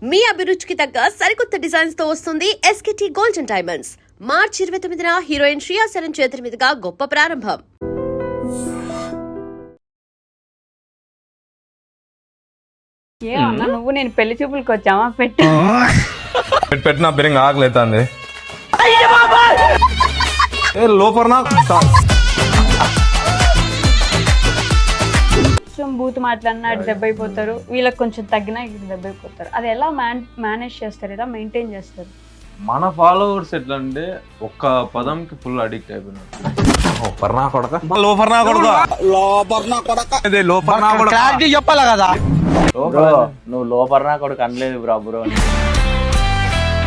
మీ అభిరుచికి తగ్గ సరికొత్త డిజైన్స్ తో వస్తుంది ఎస్కేటీ గోల్డెన్ డైమండ్స్. మార్చి 29న హీరోయిన్ శ్రియా సరన్ చేతుల మీదుగా గొప్ప ప్రారంభం. ఏమన్నా నువ్వు నేను పెళ్లి చూపులకు వచ్చామా? పెట్టిన బిరింగ్ ఆకలేతుంది. లోపల కొంచెం బూత్ మాట్లాడినా అటు దెబ్బ అయిపోతారు, వీళ్ళకి కొంచెం తగ్గినా ఇటు దెబ్బ అయిపోతారు. అది ఎలా మేనేజ్ చేస్తారు, ఎలా మెయింటైన్ చేస్తారు? మన ఫాలోవర్స్ ఎట్లా అంటే ఒక్క పదంకి ఫుల్ అడిక్ట్ అయిపోయినారు. చెప్పాలా కదా నువ్వు లోపర్నా కొడుకు అనలేదు బ్రో.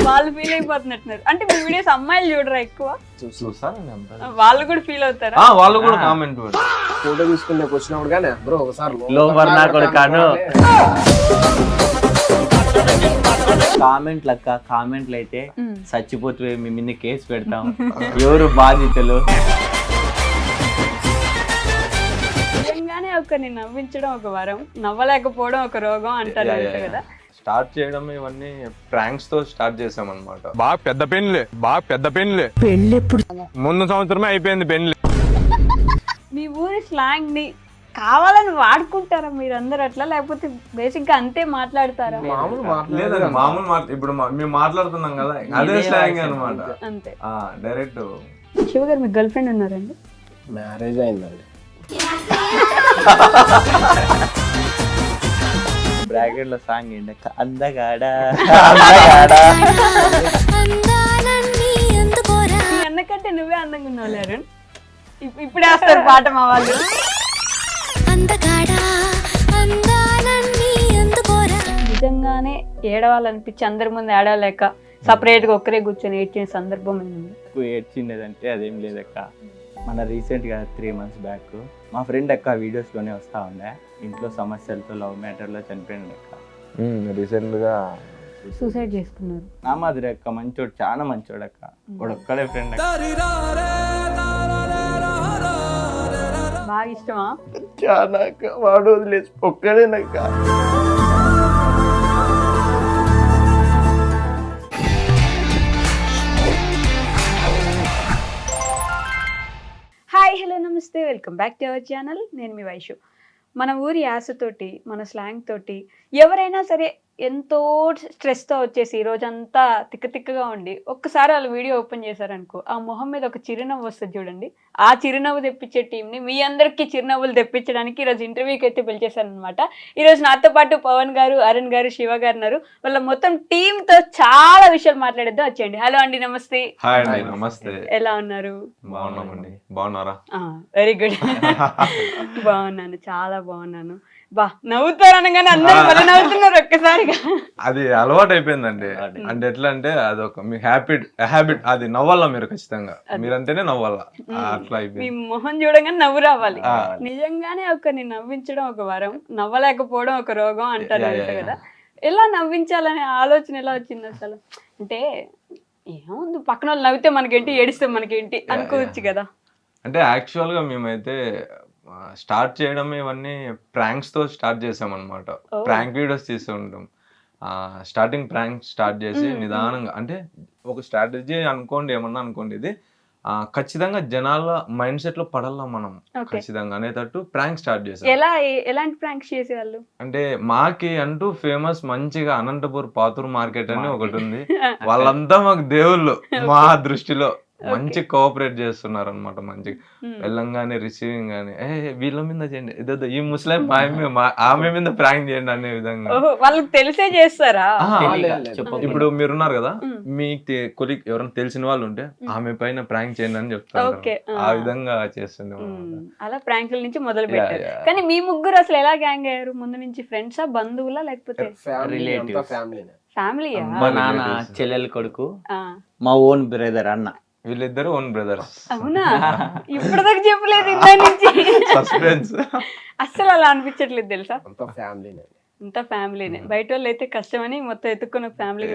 వాళ్ళు ఫీల్ అయిపోతున్నట్టున్నారు. అంటే మీ వీడియోస్ అమ్మాయిలు చూడరా ఎక్కువ? చూస్తాను, వాళ్ళు కూడా ఫీల్ అవుతారా? వాళ్ళు కూడా కామెంట్ ఫోటో తీసుకునే వచ్చినప్పుడు కానీ బ్రో ఒకసారి లోపర్నా కొడుకు కామెంట్లు అయితే చచ్చిపోతే మీ మీద కేసు పెడతాం, ఎవరు బాధితులు. నిజంగానే ఒకరిని నవ్వించడం ఒక వరం, నవ్వలేకపోవడం ఒక రోగం అంటారు కదా. స్టార్ట్ చేయడం ఇవన్నీ ప్రాంక్స్ తో స్టార్ట్ చేసాం అనమాట. బాగా పెద్ద పెన్లే ముందు సంవత్సరమే అయిపోయింది పెన్లే. మీ ఊరి స్లాంగ్ ని కావాలని వాడుకుంటారా మీరందరూ అట్లా, లేకపోతే బేసిక్ గా అంతే మాట్లాడతారా? లేదండి, మామూలు ఇప్పుడు మేము మాట్లాడుతున్నాం కదా, అదే స్లాంగ్ అనమాట. అంతే డైరెక్ట్. శివ గారు మీకు గర్ల్ ఫ్రెండ్ ఉన్నారండి? మ్యారేజ్ అయిందండి. బ్రాకెట్ లో సాంగ్ ఏంటి? అందగాడా మీ అన్నకంటే నువ్వే అందంగా ఉన్నావు లేరు. ఇప్పుడే వస్తారు పాట మా వాళ్ళు. నిజంగానే ఏడవాలనిపించి అందరి ముందు ఏడవలేక సపరేట్ గా ఒక్కరే కూర్చొని ఏడ్చిన సందర్భం ఏంది? ఏడ్చిండేదంటే అదేం లేదక్క. మన రీసెంట్ గా 3 months బ్యాక్ మా ఫ్రెండ్ అక్క వీడియోస్ లోనే వస్తా ఉండే, ఇంట్లో సమస్యలతో లవ్ మ్యాటర్ లో చనిపోయింది అక్క. రీసెంట్ గా సూసైడ్ చేసుకున్నారు. నా మాదిరి అక్క, మంచోడు, చాలా మంచోడు అక్క. వాడు ఒక్కడే ఫ్రెండ్ అక్క. బాగా ఇష్టమా? చాలా అక్క, వాడు వదిలేసి ఒక్కడేనక్క. హాయ్, హలో, నమస్తే, welcome back to our channel. నేను మీ వైషు. మన ఊరి యాసతోటి, మన స్లాంగ్ తోటి ఎవరైనా సరే ఎంతో స్ట్రెస్తో వచ్చేసి రోజంతా తిక్కగా ఉండి ఒక్కసారి వాళ్ళు వీడియో ఓపెన్ చేశారనుకో, ఆ మొహం మీద ఒక చిరునవ్వు వస్తుంది చూడండి. ఆ చిరునవ్వు తెప్పించే టీంని మీ అందరికీ చిరునవ్వులు తెప్పించడానికి ఈరోజు ఇంటర్వ్యూకి అయితే పిలిచేశారనమాట. ఈరోజు నాతో పాటు పవన్ గారు, అరుణ్ గారు, శివ గారు ఉన్నారు. వాళ్ళ మొత్తం టీంతో చాలా విషయాలు మాట్లాడేద్దాం, వచ్చేయండి. హలో అండి, నమస్తే. హాయ్ అండి, నమస్తే. ఎలా ఉన్నారు? బాగున్నామండి. బాగున్నారా? Very good. బాగున్నాను, చాలా బాగున్నాను. బా నవ్వుతారు అనగానే అందరూ మళ్ళీ నవ్వుతున్నారు ఒక్కసారిగా. అది అలవాటు అయిపోయిందండి. అంటే ఎట్లా అంటే అది ఒక మీ హ్యాబిట్. అది నవ్వాలా మీరు, ఖచ్చితంగా మీరంటేనే నవ్వాలా, అట్లా అయిపోయింది. మీ మొహం చూడగానే నవ్వు రావాలి. నిజంగానే ఒకరిని నవ్వించడం ఒక వరం, నవ్వలేకపోవడం ఒక రోగం అంటారు కదా. ఎలా నవ్వించాలనే ఆలోచన ఎలా వచ్చింది అసలు? అంటే ఏముంది, పక్కన వాళ్ళు నవ్వితే మనకేంటి, ఏడిస్తే మనకేంటి అనుకోవచ్చు కదా. అంటే యాక్చువల్ గా మేమైతే స్టార్ట్ చేయడం ఇవన్నీ ప్రాంక్స్ తో స్టార్ట్ చేసాం అనమాట. ప్రాంక్ వీడియోస్ తీస్తూ ఉంటాం. స్టార్టింగ్ ప్రాంక్ స్టార్ట్ చేసి నిదానంగా, అంటే ఒక స్ట్రాటజీ అనుకోండి, ఏమన్నా అనుకోండి, ఇది ఖచ్చితంగా జనాల మైండ్ సెట్ లో పడాలా మనం ఖచ్చితంగా అనేటట్టు ప్రాంక్ స్టార్ట్ చేసాం. ఎలాంటి ప్రాంక్స్ చేసేవాళ్ళు అంటే మాకి అంటూ ఫేమస్ మంచిగా అనంతపూర్ పాతూరు మార్కెట్ అని ఒకటి ఉంది. వాళ్ళంతా మాకు దేవుళ్ళు మా దృష్టిలో. మంచి కోఆపరేట్ చేస్తున్నారు అనమాట. మంచిగా వెళ్ళంగానే రిసీవింగ్ గానీ, వీళ్ళ మీద చేయండి, ఇదో ఈ ముస్లిం ఆమె మీద ప్రాంక్ చేయండి అనే విధంగా. వాళ్ళకి తెలిసే చేస్తారా? ఇప్పుడు మీరున్నారు కదా, మీ కొలీగ్ ఎవరైనా తెలిసిన వాళ్ళు ఉంటే ఆమె పైన ప్రాంక్ చేయండి అని చెప్తారు. ఆ విధంగా చేస్తుంది. అలా ప్రాంకుల నుంచి మొదలు పెట్టారు. కానీ మీ ముగ్గురు అసలు ఎలా గ్యాంగ్ అయ్యారు? ముందు నుంచి ఫ్రెండ్సా, బంధువులా, లేకపోతే ఫ్యామిలీ? మా నాన్న చెల్లెలు కొడుకు, మా ఓన్ బ్రదర్ అన్న. వీళ్ళిద్దరు ఓన్ బ్రదర్స్. అవునా? ఇప్పటిదాకా చెప్పలేదు, ఇంత నుంచి సస్పెన్స్. అస్సలు అలా అనిపించట్లేదు తెలుసా. అంత ఫ్యామిలీనే. బయట వాళ్ళు అయితే కష్టమని మొత్తం ఎత్తుక్కున్న ఫ్యామిలీ.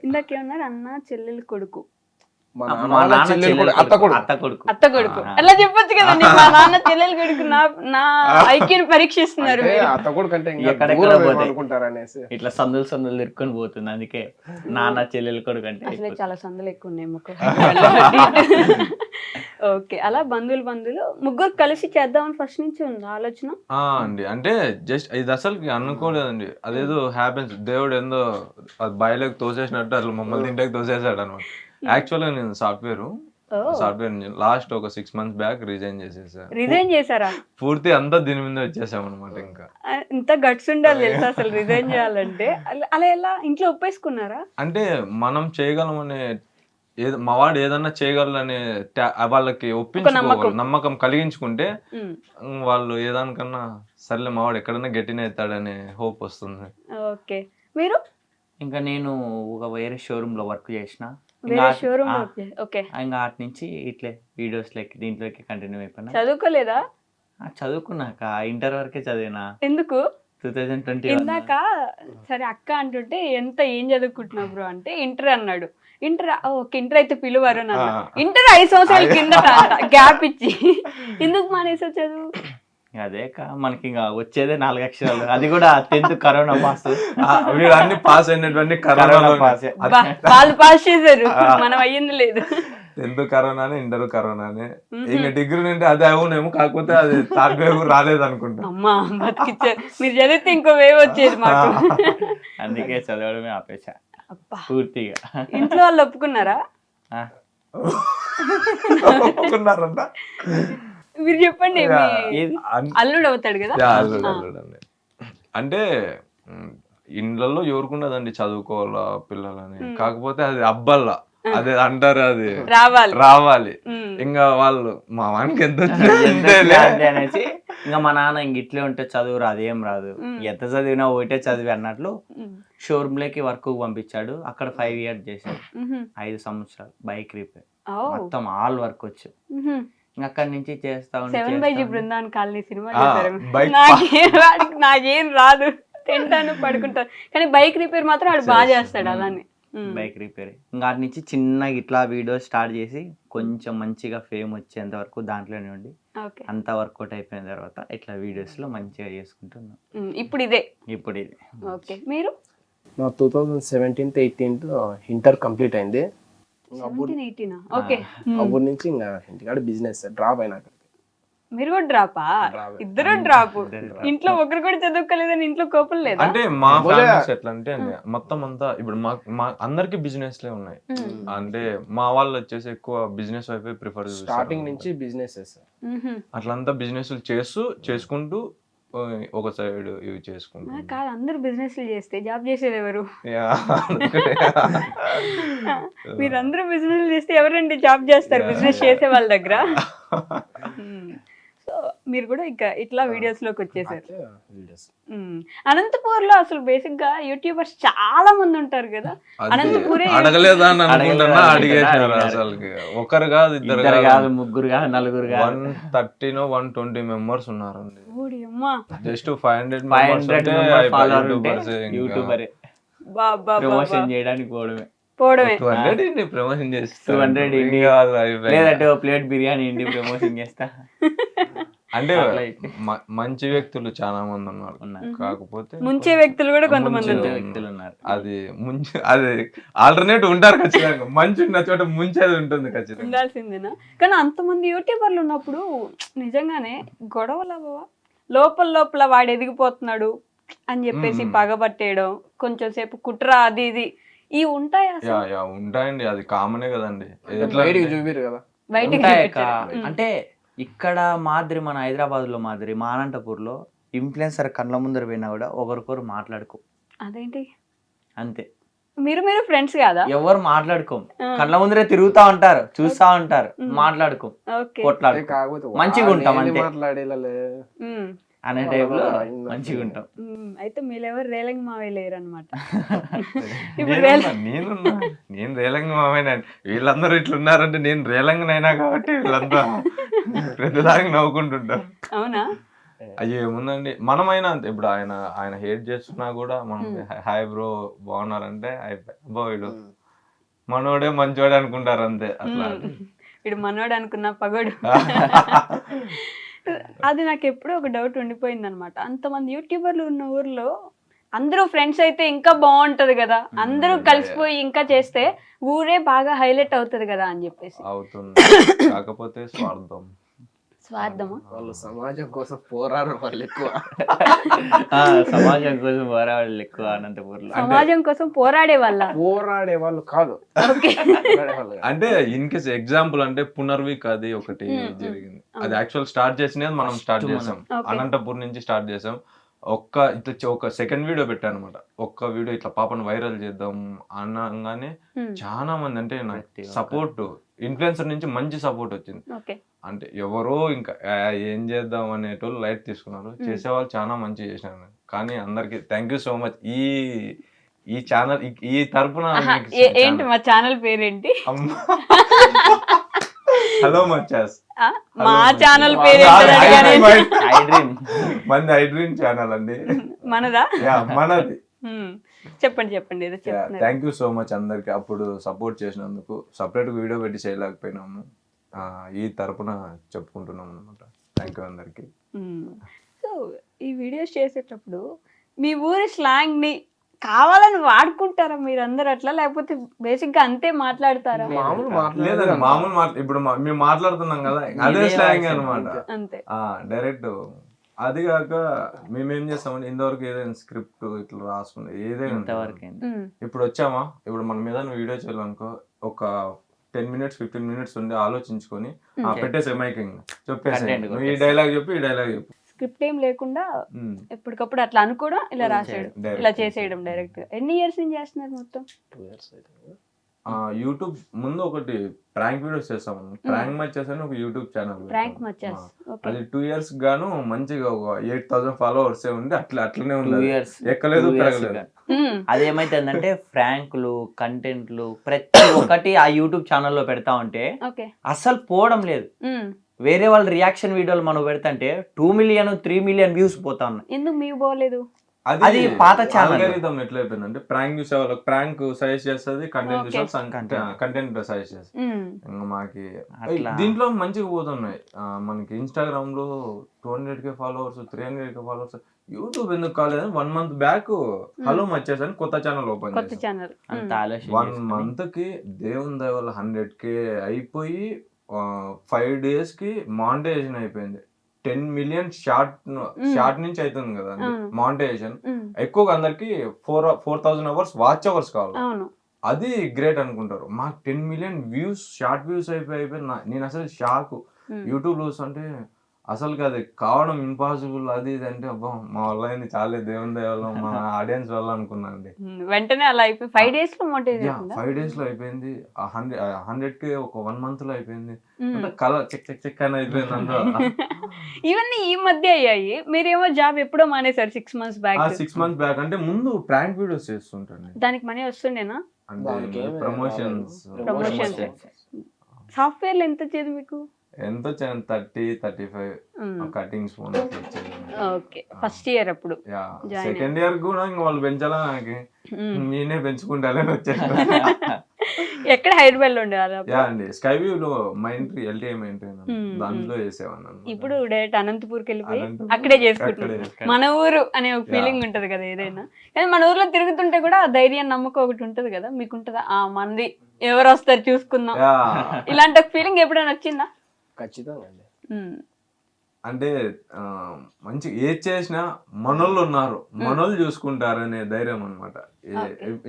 ఇందాకేమన్నారు, అన్న చెల్లెలు కొడుకు. మా మా నాన్న వాళ్ళ నాన్న చెల్లెలు చెల్లెలు కూడా అత్త కొడుకు. అత్త కొడుకు అత్త కొడుకు ఆ. అలా చెప్పొచ్చు కదండి మా నాన్న చెల్లెలు కొడుకు నా ఐక్యూని పరీక్షిస్తున్నారు అంటే మీరు. అత్త కొడుకు అంటే ఇంకా ఎక్కడెక్కడ దూరం ఏమో పోతాయి. అనుకుంటారనేసి. ఇట్లా సందులు తిరుక్కొని పోతుంది, అందుకే నాన్న చెల్లెలు కొడుకు అంటే అసలే అయిపోతుంది. చాలా సందులు ఎక్కువ ఉన్నాయి ముక్కు. ఓకే, అలా బంధువులు ముగ్గురు కలిసి చేద్దామని ఫస్ట్ నుంచి ఉంది ఆలోచన. అండి అంటే జస్ట్ ఇది అసలు అనుకోలేదండి, అదేదో హ్యాపెన్స్, దేవుడు ఏందో అది బయలోకి తోసేసినట్టు అసలు మమ్మల్ని ఇంటికి తోసేసాడు అనమాట. యాక్చువల్గా నేను సాఫ్ట్వేర్ లాస్ట్ ఒక 6 months బ్యాక్ రిజైన్ చేసేసాను. రిజైన్ చేశారా? పూర్తి అంతా దీని మీద వచ్చేసాం అనమాట. ఇంకా ఇంత గట్స్ ఉండాలి తెలుసా అసలు రిజైన్ చేయాలంటే. అలా ఎలా ఇంట్లో ఒప్పేసుకున్నారా? అంటే మనం చేయగలమనే మా వాడు ఏదన్నా చేయగలనే వాళ్ళకి ఒప్పించుకోవాలి, నమ్మకం కలిగించుకుంటే వాళ్ళు ఏదానికన్నా సర్లే మావాడు ఎక్కడన్నా గట్టిన ఎత్తాడనే హోప్ వస్తుంది. ఓకే, మీరు? ఇంకా నేను ఒక వేరే షోరూమ్ లో వర్క్ చేసిన, వేరే షోరూమ్. ఓకే, ఇంకా అటు నుంచి ఇట్లే వీడియోస్ లెక్క దీంట్లోకి కంటిన్యూ అయిపోయినా. చదువుకోలేదా? చదువుకున్నాక ఇంటర్ వరకే చదివినా. ఎందుకు? 2020 ఇందాక సరే అక్క అంటుంటే ఏం చదువుకుంటున్నావు బ్రో అంటే ఇంటర్ అన్నాడు. ఇంటర్ ఓకే, ఇంటర్ అయితే పిలువారు నన్ను. ఇంటర్ 5 సంవత్సరాల కిందట గ్యాప్ ఇచ్చి ఎందుకు మానేసా చదువు? అదే మనకి ఇంకా వచ్చేదే 4 అక్షరాలు, అది కూడా 10th కరోనా పాస్. వీడు అన్ని పాస్ అయినటువంటి కరోనా పాస్. వాళ్ళు పాస్ చేశారు, మనం అయ్యింది లేదు. 10th కరోనానే, ఇంటర్ కరోనానే, ఇంకా డిగ్రీ నుండి అదే అవునేమో, కాకపోతే అది థర్డ్ వేవ్ రాలేదు అనుకుంటా. అమ్మా బతికిచ్చారు, మీరు చదివితే ఇంకో వేవ్ వచ్చేది మాకు. అందుకే చదవడమే ఆపేసా పూర్తిగా. ఇంట్లో వాళ్ళు ఒప్పుకున్నారా? ఒప్పుకున్నారంట. మీరు చెప్పండి, అల్లుడు అవుతాడు కదా. అల్లుడండి అంటే ఇండ్లలో ఎవరుకున్నదండి చదువుకోవాలా పిల్లలని, కాకపోతే అది అబ్బల్లా అదే అంటారు, అది రావాలి. ఇంకా వాళ్ళు మా వానికి ఎంత అనేసి ఇంకా మా నాన్న ఇంక ఇట్లే ఉంటే చదువు రాదు, ఏం రాదు, ఎంత చదివినా ఒకటే చదివి అన్నట్లు షోరూమ్ లోకి వర్క్ పంపించాడు. అక్కడ 5 years చేశాడు, 5 సంవత్సరాలు బైక్ రిపేర్ మొత్తం ఆల్ వర్క్ వచ్చు. అక్కడి నుంచి చేస్తా ఉంటే బృందావన్ కాలనీ సినిమా నాకేం రాదు, తింటాను పడుకుంటాను, కానీ బైక్ రిపేర్ మాత్రం వాడు బాగా చేస్తాడు. అలానే బైక్ రిపేర్ ఇంకా అటు నుంచి చిన్నగా ఇట్లా వీడియో స్టార్ట్ చేసి కొంచెం మంచిగా ఫేమ్ వచ్చేంత వరకు దాంట్లోనే ఉండి అంతా వర్కౌట్ అయిపోయిన తర్వాత ఇట్లా వీడియోస్ లో మంచిగా చేసుకుంటున్నాం. ఇప్పుడు ఇదే. ఓకే, మీరు? నా 2017-18 ఇంటర్ కంప్లీట్ అయింది. అప్పటి నుంచి ఇంకా ఇంటికాడ బిజినెస్ డ్రాప్ అయినాక. మీరు కూడా డ్రాపా? ఇద్దరు డ్రాప్. ఇంట్లో ఒకరు కూడా చదువుకోలేదని ఇంట్లో కోపం లేదా? అంటే మా ఫ్యామిలీస్ ఎట్లా అంటే అండి, మొత్తం అంతా ఇప్పుడు మా అందరికి బిజినెస్ లే ఉన్నాయి. అంటే మా వాళ్ళు వచ్చేసి ఎక్కువ బిజినెస్ వైపే ప్రిఫర్ చేస్తారు. స్టార్టింగ్ నుంచి బిజినెస్ అట్లంతా బిజినెస్ చేసుకుంటూ ఒక సైడ్ ఇవి చేసుకుంటారు. కాదు, అందరూ బిజినెస్ చేస్తే జాబ్ చేసేది ఎవరు? మీరందరూ బిజినెస్ చేస్తే ఎవరండి జాబ్ చేస్తారు బిజినెస్ చేసే వాళ్ళ దగ్గర? సో మీరు కూడా ఇంకా ఇట్లా వీడియోస్ లోకి వచ్చేసారు. అనంతపూర్ లో అసలు బేసిక్ గా యూట్యూబర్స్ చాలా మంది ఉంటారు కదా. అనంతపూర్ అడగలేదా అని అనుకుంటున్నా, అడిగేసారు. అసలు ఒకరు కాదు, ఇద్దరు కాదు, ముగ్గురు కాదు, నలుగురు కాదు, 130-120 members ఉన్నారండి. జస్ట్ 500 యూట్యూబర్ ప్రమోషన్ చేయడానికి పోవడమే. 200 ప్రమోషన్ చేస్తా, 200 లేదంటే ఓ ప్లేట్ బిర్యానీ ఇండి ప్రమోషన్ చేస్తా. అంటే మంచి వ్యక్తులు చాలా మంది ఉన్నారు, కాకపోతే ముంచే వ్యక్తులు కూడా కొంతమంది ఉన్నారు. అది అది ఆల్టర్నేట్ ఉంటారు ఖచ్చితంగా. మంచి ఉన్న చోట ముంచేది ఉంటుంది ఖచ్చితంగా, ఉండాల్సిందేనా? కానీ అంతమంది యూట్యూబర్లు ఉన్నప్పుడు నిజంగానే గొడవలు అవ్వవా? లోపల వాడు ఎదిగిపోతున్నాడు అని చెప్పేసి పగబట్టేయడం, కొంచెం సేపు కుట్ర, అది ఇది ఈ ఉంటాయా? ఉంటాయండి, అది కామనే కదండి. చూపిరు కదా బయటికి. అంటే ఇక్కడ మాదిరి మన హైదరాబాద్ లో మాదిరి మా అనంతపూర్ లో ఇన్ఫ్లుయెన్సర్ కళ్ళ ముందర పోయినా కూడా ఒకరికొరు మాట్లాడుకో. అదేంటి? అంతే, మీరు ఫ్రెండ్స్ కాదా? ఎవరు మాట్లాడుకోం, కళ్ళ ముందరే తిరుగుతా ఉంటారు, చూస్తా ఉంటారు, మాట్లాడుకోం, కొట్లాడుకో, మంచిగా ఉంటాం అంతే అనే టైప్ లో మంచిగా ఉంటాం. అయితే మీరెవరు రేలంగి మావయ్య లేరు అనమాట. నేను రేలంగి మావయ్య, వీళ్ళందరూ ఇట్లున్నారంటే నేను రేలంగినైనా కాబట్టి వీళ్ళంతా పెద్దదాకా నవ్వుకుంటుంటారు. అవునా? అయ్యో ఏముందండి, మనమైనా అంతే. ఇప్పుడు ఆయన హేట్ చేస్తున్నా కూడా మనం హాయ్ బ్రో బాగున్నారంటే అయిపోయి వీడు మనోడే మంచోడే అనుకుంటారు అంతే అట్లా. వీడు మనోడు అనుకున్న పగోడు. అది నాకు ఎప్పుడూ ఒక డౌట్ ఉండిపోయింది అనమాట. అంతమంది యూట్యూబర్లు ఉన్న ఊర్లో అందరూ ఫ్రెండ్స్ అయితే ఇంకా బాగుంటది కదా, అందరూ కలిసిపోయి ఇంకా చేస్తే ఊరే బాగా హైలైట్ అవుతది కదా అని చెప్పేసి. అవుతుంది, కాకపోతే స్వార్థమా? వాళ్ళు సమాజం కోసం పోరాడు వాళ్ళు ఎక్కువ. సమాజం కోసం పోరాడాలి ఎక్కువ అనంతపూర్లో. సమాజం కోసం పోరాడే వాళ్ళ పోరాడే వాళ్ళు కాదు. ఓకే. పోరాడే వాళ్ళు కాదు. అంటే ఇన్ కేస్ ఎగ్జాంపుల్ అంటే పునర్విక్ అది ఒకటి జరిగింది. అది యాక్చువల్ స్టార్ట్ చేసినది మనం స్టార్ట్ చేసాం, అనంతపూర్ నుంచి స్టార్ట్ చేసాం. ఒక సెకండ్ వీడియో పెట్టాను అనమాట. ఒక్క వీడియో ఇట్లా పాపను వైరల్ చేద్దాం అనగానే చాలా మంది అంటే నాకు సపోర్ట్, ఇన్ఫ్లుయెన్సర్ నుంచి మంచి సపోర్ట్ వచ్చింది. అంటే ఎవరో ఇంకా ఏం చేద్దాం అనేటోళ్ళు లైట్ తీసుకున్నారు, చేసేవాళ్ళు చాలా మంచి చేసినారు. కానీ అందరికి థ్యాంక్ యూ సో మచ్. ఈ ఛానల్ ఈ తరపున ఏంటి మా ఛానల్ పేరేంటి? హలో మచ్చాస్. మా ఛానల్ పేరు మంది ఐ డ్రీమ్ ఛానల్ అండి. మనదా? మనది. చెప్పండి చెప్పండి. ఏదో చెప్తున్నారు. థ్యాంక్ యూ సో మచ్ అందరికి అప్పుడు సపోర్ట్ చేసినందుకు. సపరేట్ వీడియో పెట్టి చేయలేకపోయినాము, ఈ తరపున చెప్పుకుంటున్నాం అనమాట. థ్యాంక్ యూ అందరికి. సో ఈ వీడియోస్ చేసేటప్పుడు మీ ఊరి స్లాంగ్ ని కావాలని వాడుకుంటారా మీరందరూ అట్లా, లేకపోతే బేసిక్ గా అంతే మాట్లాడతారా? లేదండి, మామూలు ఇప్పుడు మేము మాట్లాడుతున్నాం కదా, అదే స్లాంగ్ అనమాట. అంతే డైరెక్ట్. అది కాక మేమేం చేస్తామంటే ఇంతవరకు ఏదైనా స్క్రిప్ట్ ఇట్లా రాసుకుని ఏదైనా ఇప్పుడు వచ్చామా, ఇప్పుడు మన మీద వీడియో చేయాలనుకో, ఒక 10 minutes 15 minutes ఉండి ఆలోచించుకొని పెట్టేసే మైకింగ్ చెప్పేసి ఈ డైలాగ్ చెప్పి ఈ డైలాగ్ చెప్పు. స్క్రిప్ట్ ఏం లేకుండా ఎప్పటికప్పుడు అట్లా అనుకోవడం, ఇలా రాసేయడం, ఇలా చేసేయడం డైరెక్ట్. ఎన్ని ఇయర్స్ నుంచి చేస్తున్నారు మొత్తం? 2 years అయితే. యూట్యూబ్ ముందు ఒకటి ప్రాంక్ వీడియోస్ చేస్తాం, ప్రాంక్ మచ్చాస్ అని ఒక యూట్యూబ్ ఛానల్. అది 2 years గాను మంచిగా ఒక 8,000 followers ఉండి అట్లనే ఉంది, ఎక్కలేదు పెరగలేదు. అదేమైతుందంటే ఫ్రాంక్లు కంటెంట్లు ప్రతి ఒక్కటి ఆ యూట్యూబ్ ఛానల్లో పెడతా ఉంటే అసలు పోవడం లేదు. వేరే వాళ్ళ రియాక్షన్ వీడియోలు మనం పెడతంటే 2 million 3 million వ్యూస్ పోతా ఉన్నాయి. ఎందుకు మీకు పోలేదు? అది పాత ఛానల్ ఎట్లా అయిపోయిందంటే ప్రాంక్ చూసే వాళ్ళకి ప్రాంక్ సజెస్ట్ చేస్తుంది, కంటెంట్ చూసే కంటెంట్ సజెస్ట్ చేస్తుంది. ఇంకా మాకి దీంట్లో మంచిగా పోతున్నాయి. మనకి ఇన్స్టాగ్రామ్ లో 200K followers 300K followers. YouTube ఎందుకు కాలేదు? 1 month బ్యాక్ హలో మచ్చేసని కొత్త ఛానల్ ఓపెన్ చేశాను. 1 month కి దేవుని దయ వల్ల 100K అయిపోయి 5 days కి మానిటైజేషన్ అయిపోయింది. 10 million షార్ట్ నుంచి అవుతుంది కదా మానిటైజేషన్. ఎక్కువగా అందరికి 4,000 hours వాచ్ అవర్స్ కావాలి. అది గ్రేట్ అనుకుంటారు. మాకు 10 million వ్యూస్ షార్ట్ వ్యూస్ అయిపోయి నేను అసలు షాక్. యూట్యూబ్ చూస్తుంటే అసలు అది కావడం ఇంపాసిబుల్, అది ఇది అంటే అబ్బా మా వల్ల అయింది, చాలా దేవుని దయ వల్ల మా ఆడియన్స్ వల్ల అనుకున్నా అండి. వెంటనే అలా అయిపోయి 5 days లో 5 days లో అయిపోయింది. 100K ఒక 1 month లో అయిపోయింది. కలర్ చెక్ చెక్ చెక్ అని అయిపోయింది అంతా. ఇవన్నీ ఈ మధ్య అయ్యాయి. మీరేమో జాబ్ ఎప్పుడో మానేశారు 6 months బ్యాక్. 6 months బ్యాక్ అంటే ముందు ప్రాంక్ వీడియోస్ చేస్తుంటాను. దానికి మనీ వస్తుండేనా? అంటే ప్రమోషన్స్. సాఫ్ట్వేర్ లో ఎంత వచ్చేది మీకు? ఎంత 30-35 కటింగ్స్ ఫోన్ వచ్చేది. ఓకే, ఫస్ట్ ఇయర్ అప్పుడు. సెకండ్ ఇయర్ కూడా ఇంకా వాళ్ళు పెంచాలా, నాకు నేనే పెంచుకుంటానని వచ్చాను. ఎక్కడ? హైదరాబాద్ లో ఉండేవాళ్ళ? అండి స్కై వ్యూ లో మైంట్రీ LTI మైంట్రీ దాంట్లో చేసేవాడిని. ఇప్పుడు డైరెక్ట్ అనంతపూర్కి వెళ్ళిపోయి అక్కడే చేసుకుంటున్నాను. మన ఊరు అనే ఒక ఫీలింగ్ ఉంటది కదా ఏదైనా. కానీ మన ఊర్లో తిరుగుతుంటే కూడా ధైర్యం నమ్మకం ఒకటి ఉంటది కదా, మీకు ఉంటదా? మంది ఎవరు వస్తారు చూసుకుందాం, ఇలాంటి ఒక ఫీలింగ్ ఎప్పుడైనా వచ్చిందా? ఖచ్చితంగా అండి. అంటే మంచి ఏది చేసినా మనోళ్ళు ఉన్నారు, మనోళ్ళు చూసుకుంటారు అనే ధైర్యం అనమాట.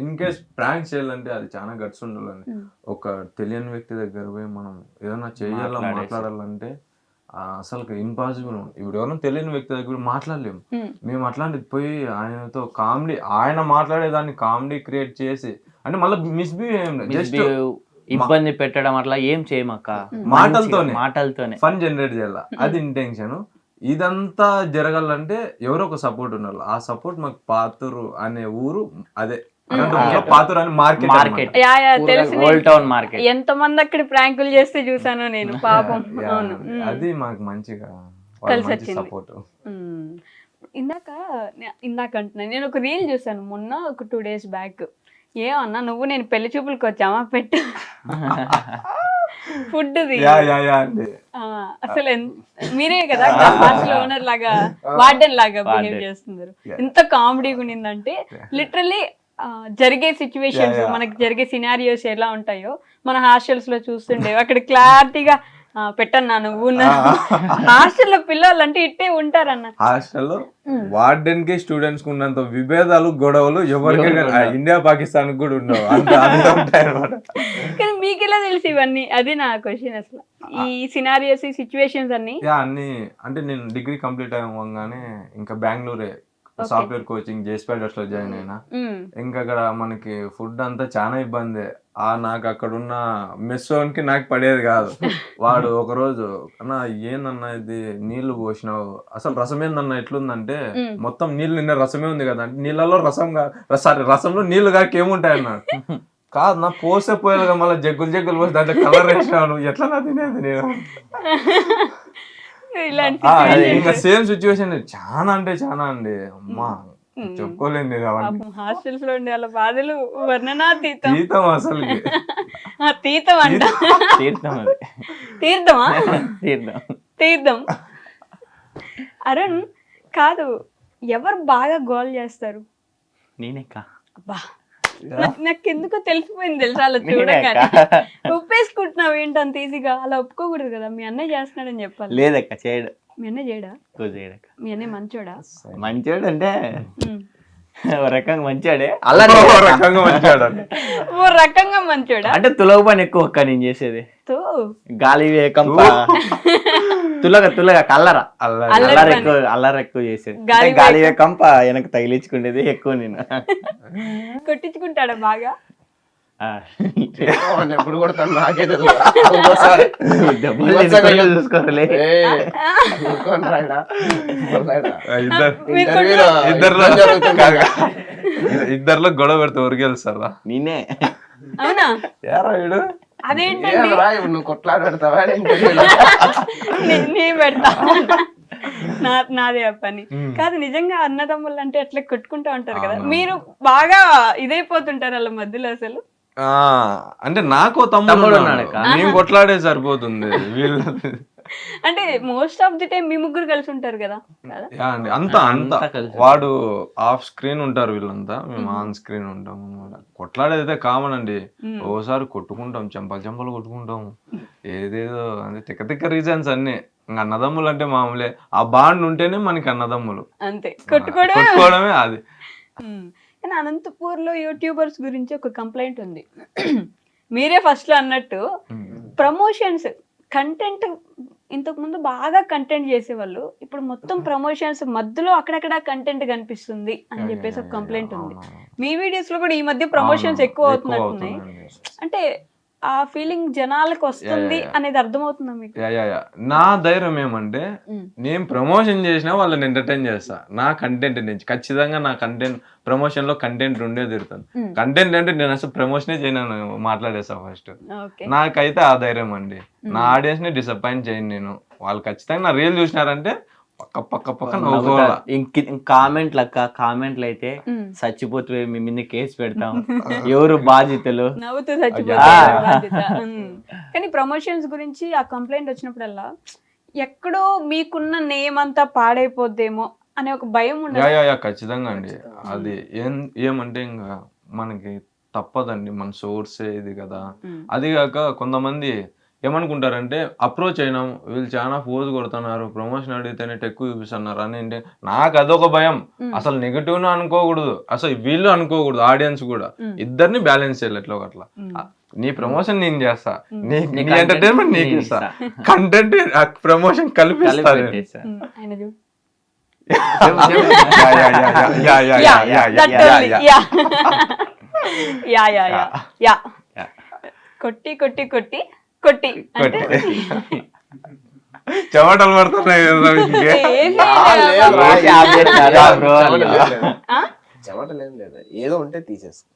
ఇన్ కేస్ ప్రాంక్ చేయాలంటే అది చాలా గట్స్ ఉండాలండి. ఒక తెలియని వ్యక్తి దగ్గర పోయి మనం ఏదైనా చేయాలా మాట్లాడాలంటే అసలు ఇంపాసిబుల్. ఇప్పుడు ఎవరైనా తెలియని వ్యక్తి దగ్గర మాట్లాడలేము. మేము అట్లాంటిది పోయి ఆయనతో కామెడీ, ఆయన మాట్లాడేదాన్ని కామెడీ క్రియేట్ చేసి, అంటే మళ్ళీ మిస్బిహేవ్ జస్ట్ ఇబ్బంది పెట్టడం అట్లా ఏం చేయమక్క, మాటలతోనే ఫన్ జనరేట్ చేయాల, అది ఇంటెన్షన్. ఇదంతా జరగాలంటే ఎవరో ఒక సపోర్ట్ ఉండాలి. ఆ సపోర్ట్ మాకు పాతూరు అనే ఊరు, అదే పాతూరు అని మార్కెట్, ఎంత మంది అక్కడ ప్రాంకులు చేస్తే చూసాను నేను, పాపం. అది మాకు మంచిగా సపోర్ట్. ఇందాక అంటున్నాను, నేను ఒక రీల్ చూసాను మొన్న, ఒక 2 days బ్యాక్. ఏమన్నా నువ్వు నేను పెళ్లి చూపులకు వచ్చామా పెట్టు ఫుడ్ది యా యా యా అండి. అసలు మీరే కదా హాస్టల్ ఓనర్ లాగా వార్డెన్ లాగా బిహేవ్ చేస్తున్నారు. ఎంత కామెడీగా ఉన్నిందంటే లిటరల్లీ జరిగే సిచ్యువేషన్స్ Yeah, yeah. మనకి జరిగే సినారియోస్ ఎలా ఉంటాయో మన హాస్టల్స్ లో చూస్తుండే అక్కడ క్లారిటీగా పెట్టన్నా నువ్వు హాస్టల్లో పిల్లలు అంటే ఇట్టే ఉంటారన్న. హాస్టల్లో వార్డెన్ కి స్టూడెంట్స్ కి ఉన్నంత విభేదాలు గొడవలు ఎవరికి ఇండియా పాకిస్తాన్ కూడా ఉండవు, అంత ఉంటాయి అనమాట. కానీ మీకు ఎలా తెలిసి ఇవన్నీ, అది నా క్వశ్చన్. అసలు ఈ సినారియోస్ ఈ సిచ్యువేషన్స్ అన్ని అన్ని అంటే నేను డిగ్రీ కంప్లీట్ అవ్వగానే ఇంకా బెంగళూరే సాఫ్ట్వేర్ కోచింగ్ జేస్పైడర్స్ లో జాయిన్ అయినా. ఇంకా అక్కడ మనకి ఫుడ్ అంతా చాలా ఇబ్బంది. నాకు అక్కడ ఉన్న మెస్సోన్కి నాకు పడేది కాదు. వాడు ఒకరోజు అన్న ఏందన్నా ఇది నీళ్లు పోసినావు, అసలు రసం ఏందన్నా ఎట్లుందంటే మొత్తం నీళ్ళు నిన్న రసమే ఉంది కదా అంటే నీళ్ళలో రసంలో నీళ్లు కాక ఏముంటాయి అన్నాడు. కాదు నా పోసే పోయాలిగా మళ్ళీ జగ్గులు పోసి దాంట్లో కలర్ వేసినావు, నువ్వు ఎట్లా నా తినేది నేను. ఇంకా సేమ్ సిచ్యువేషన్ చాలా అంటే చాలా అండి. అమ్మా చెప్పుకోలేదు నేను అవన్నీ. హాస్టల్స్ లో ఉండే వాళ్ళ బాధలు వర్ణనాతీతం. తీతం అసలు తీర్థం అంట. తీర్థమా? తీర్థం. అరుణ్ కాదు, ఎవరు బాగా గోల్ చేస్తారు? నేనేక్క. అబ్బా నాకెందుకో తెలిసిపోయింది తెలుసా అలా చూడగానే. ఒప్పేసుకుంటున్నావు ఏంటంత ఈజీగా? అలా ఒప్పుకోకూడదు కదా. మీ అన్నయ్య చేస్తున్నాడని చెప్పాలి. లేదక్క చేయడు. మీ అన్నయ్య చేయడా? చేయడక్క. మీ అన్నయ్య మంచోడా? మంచోడు అంటే ఓ రకంగా మంచాడే, ఓ రకంగా మంచోడా అంటే తులగ పని ఎక్కువ అక్క నేను చేసేది. గాలి వేకంప తులగా కల్లరా అల్లర ఎక్కువ చేసేది. గాలి వేకంప వెనక తగిలించుకునేది ఎక్కువ నేను. కొట్టించుకుంటాడా బాగా? ఎప్పుడు కొడతాను నాకే చూసుకోరలే. ఇద్దరిలో గొడవ పెడితే ఊరికి వెళ్తారా? నేనే. అవునా? యారా వీడు అదేంటండి నువ్వు కొట్లాడి పెడతావా? నేను పెడతా, నాదే పని కాదు. నిజంగా అన్నదమ్ములు అంటే అట్లా కొట్టుకుంటా ఉంటారు కదా, మీరు బాగా ఇదైపోతుంటారు వాళ్ళ మధ్యలో అసలు. అంటే నాకో తమ్ముడు నేను కొట్లాడే సరిపోతుంది. వీళ్ళు అంటే మోస్ట్ ఆఫ్ ది టైం మీ ముగ్గురు కలిసి ఉంటారు కదా? అండి అంతా వాడు ఆఫ్ స్క్రీన్ ఉంటారు, వీళ్ళంతా మేము ఆన్ స్క్రీన్ ఉంటాం అనమాట. కొట్లాడేదైతే కామన్ అండి. ఓసారి కొట్టుకుంటాం, చెంపలు కొట్టుకుంటాం, ఏదేదో అంటే తిక్క రీజన్స్ అన్ని. ఇంకా అన్నదమ్ములు అంటే మామూలే, ఆ బాండ్ ఉంటేనే మనకి అన్నదమ్ములు. అంతే, కొట్టుకోవడమే అది. కానీ అనంతపూర్ లో యూట్యూబర్స్ గురించి ఒక కంప్లైంట్ ఉంది. మీరే ఫస్ట్ లో అన్నట్టు ప్రమోషన్స్ కంటెంట్ ఇంతకు ముందు బాగా కంటెంట్ చేసేవాళ్ళు, ఇప్పుడు మొత్తం ప్రమోషన్స్ మధ్యలో అక్కడక్కడ కంటెంట్ కనిపిస్తుంది అని చెప్పేసి ఒక కంప్లైంట్ ఉంది. మీ వీడియోస్ లో కూడా ఈ మధ్య ప్రమోషన్స్ ఎక్కువ అవుతున్నట్టున్నాయి. అంటే ఆ ఫీలింగ్ జనాలకు వస్తుంది అనేది అర్థమవుతుందా మీకు? నా ధైర్యం ఏమంటే నేను ప్రమోషన్ చేసినా వాళ్ళని ఎంటర్టైన్ చేస్తా. నా కంటెంట్ నుంచి ఖచ్చితంగా నా కంటెంట్ ప్రమోషన్ లో కంటెంట్ ఉండే తిరుగుతాను. కంటెంట్ అంటే నేను అసలు ప్రమోషనే చేయను, మాట్లాడేస్తా ఫస్ట్. నాకైతే ఆ ధైర్యం అండి. నా ఆడియన్స్ ని డిసప్పాయింట్ చేయను నేను. వాళ్ళు ఖచ్చితంగా నా రీల్ చూసినారంటే పక్క కామెంట్లు అయితే చచ్చిపోతే మీ మీద కేసు పెడతాం, ఎవరు బాధ్యతలు, నవ్వుతూ చచ్చిపోతారు. కానీ ప్రమోషన్స్ గురించి ఆ కంప్లైంట్ వచ్చినప్పుడల్లా ఎక్కడో మీకున్న నేమ్ అంతా పాడైపోద్దేమో అనే ఒక భయం ఉండదు. ఖచ్చితంగా అండి. అది ఏమంటే ఇంకా మనకి తప్పదండి, మన సోర్సే ఇది కదా. అది కాక కొంతమంది ఏమనుకుంటారంటే అప్రోచ్ అయినాం, వీళ్ళు చాలా ఫోర్స్ కొడుతున్నారు, ప్రమోషన్ అడిగితేనే ఎక్కువ చూపిస్తున్నారు అని. అంటే నాకు అదొక భయం. అసలు నెగిటివ్ అనుకోకూడదు, అసలు వీళ్ళు అనుకోకూడదు, ఆడియన్స్ కూడా. ఇద్దరిని బ్యాలెన్స్ చేయాలి ఎట్లా ఒకట్లా. నీ ప్రమోషన్ నేను చేస్తా, నీ ఎంటర్టైన్మెంట్ నీకు ఇస్తా, కంటెంట్ ప్రమోషన్ కలిపిస్తారు. చెమటలు పడుతున్నాయి. చెమటలేం లేదు, ఏదో ఉంటే తీసేస్తా.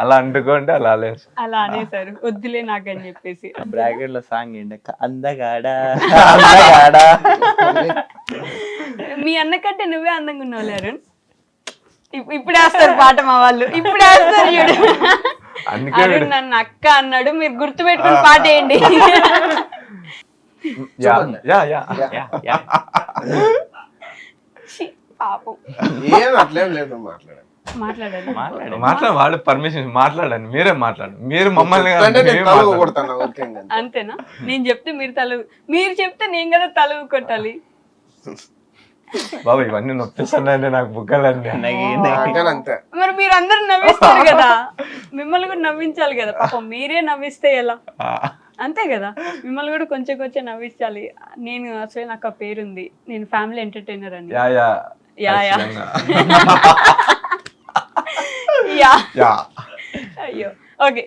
అలా అంటుకోండి అలా అలా అనేసారు, వద్దులే నాకని చెప్పేసి. బ్రాకెట్ లో సాంగ్ ఏంటక్క, అందగాడా. మీ అన్న కంటే నువ్వే అందంగా ఉన్నావు అరుణ్. ఇప్పుడు వేస్తారు పాట మా వాళ్ళు, ఇప్పుడు వేస్తారు చూడు. అందుకే అరుణ్ నన్ను అక్క అన్నాడు, మీరు గుర్తుపెట్టుకుని పాట వేయండి. ఛీ, పాపం ఏం అట్లేం లేదు, మాట్లాడండి. మాట్లాడాలి. వాడు పర్మిషన్ మాట్లాడండి, మీరే మాట్లాడండి. మీరు మమ్మల్ని కాదు, అంటే నేను మేమే తల మాట్లాడాలి. కొడతాను ఊరికే ఇంకా. అంతేనా? నేను చెప్తే మీరు చెప్తే నేను కదా తల కొట్టాలి. బాబా ఇవన్నీ నొప్పిస్తున్నాయండి నాకు బుగ్గలండి. నాకని అంతే. మరి మీరు అందరు నవ్విస్తారు కదా, మిమ్మల్ని కూడా నవ్వించాలి కదా. పాపం మీరే నవ్విస్తే ఎలా? అంతే కదా, మిమ్మల్ని కూడా కొంచెం కొంచెం నవ్వించాలి. నేను అసలు నాకు ఆ పేరుంది, నేను ఫ్యామిలీ ఎంటర్టైనర్ అని. యా యా యా యా ఖచ్చితంగా. యా. యా. అయ్యో, okay.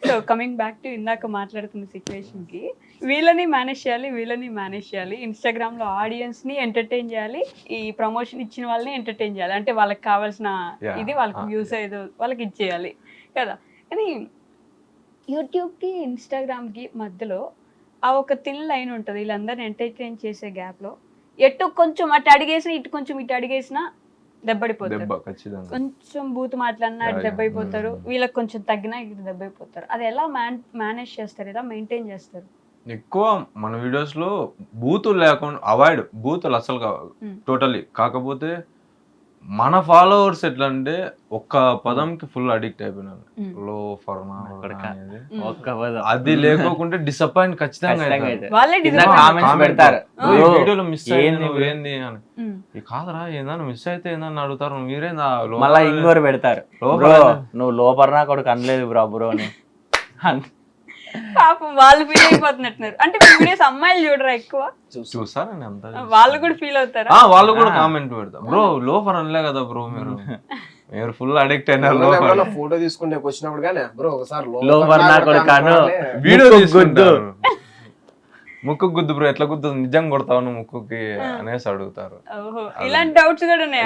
So coming back to ఇందాక మాట్లాడుతున్న సిచ్యువేషన్కి, వీళ్ళని మేనేజ్ చేయాలి. ఇన్స్టాగ్రామ్లో ఆడియన్స్ని ఎంటర్టైన్ చేయాలి, ఈ ప్రమోషన్ ఇచ్చిన వాళ్ళని ఎంటర్టైన్ చేయాలి. అంటే వాళ్ళకి కావాల్సిన ఇది వాళ్ళకి యూస్ అయ్యేది వాళ్ళకి ఇచ్చేయాలి కదా. కానీ యూట్యూబ్కి ఇన్స్టాగ్రామ్కి మధ్యలో ఆ ఒక థిన్ లైన్ ఉంటుంది. వీళ్ళందరిని ఎంటర్టైన్ చేసే గ్యాప్లో ఎటు కొంచెం అటు అడిగేసినా, ఇటు కొంచెం ఇటు అడిగేసినా దెబ్బడిపోతారు. ఖచ్చితంగా. కొంచెం బూత్ మాట్లాడినా అటు దెబ్బైపోతారు, వీళ్ళకి కొంచెం తగ్గినా ఇటు దెబ్బైపోతారు. అది ఎలా మేనేజ్ చేస్తారు, ఎలా మెయింటైన్ చేస్తారు? ఎక్కువ మన వీడియోస్ లో బూతులు లేకుండా అవాయిడ్, బూతులు అసలు టోటలీ. కాకపోతే మన ఫాలోవర్స్ ఎట్లా అంటే ఒక్క పదంకి ఫుల్ అడిక్ట్ అయిపోయినారు. లో ఫర్ అనేది అది లేకోకుంటే డిసప్పాయింట్ ఖచ్చితంగా అవుతారు. వాళ్ళే కామెంట్స్ పెడతారు, ఈ వీడియోలో మిస్ అయ్యింది ఏంది అని. ఈ కాదరా ఏందని మిస్ అయితే ఏందని అడుగుతారు, మీరేందా మళ్ళా ఇంకోరు పెడతారు, నువ్వు లోపల కొడుకు అనలేదు బ్రో అని. పాపం వాళ్ళు ఫీల్ అయిపోతున్నట్టున్నారు. అంటే మీ వీడియోస్ అమ్మాయిలు చూడరా ఎక్కువ? చూసారండి అంత. వాళ్ళు కూడా ఫీల్ అవుతారా? వాళ్ళు కూడా కామెంట్ పెడతారు, బ్రో లోఫర్ అనలే కదా బ్రో మీరు ఫుల్ అడిక్ట్ అయినారు. ఫోటో తీసుకుంటే వచ్చినప్పుడు కానీ బ్రో ఒకసారి లోపల నా కొడుకు అను, వీడియో తీసుకుంటారు. ముక్కు గుద్దు బ్రో, ఎట్లా గుద్దు నిజంగా కొడతావు నువ్వు ముక్కుకి అనేసి అడుగుతారు. ఇలాంటి డౌట్స్ కూడా ఉన్నాయి.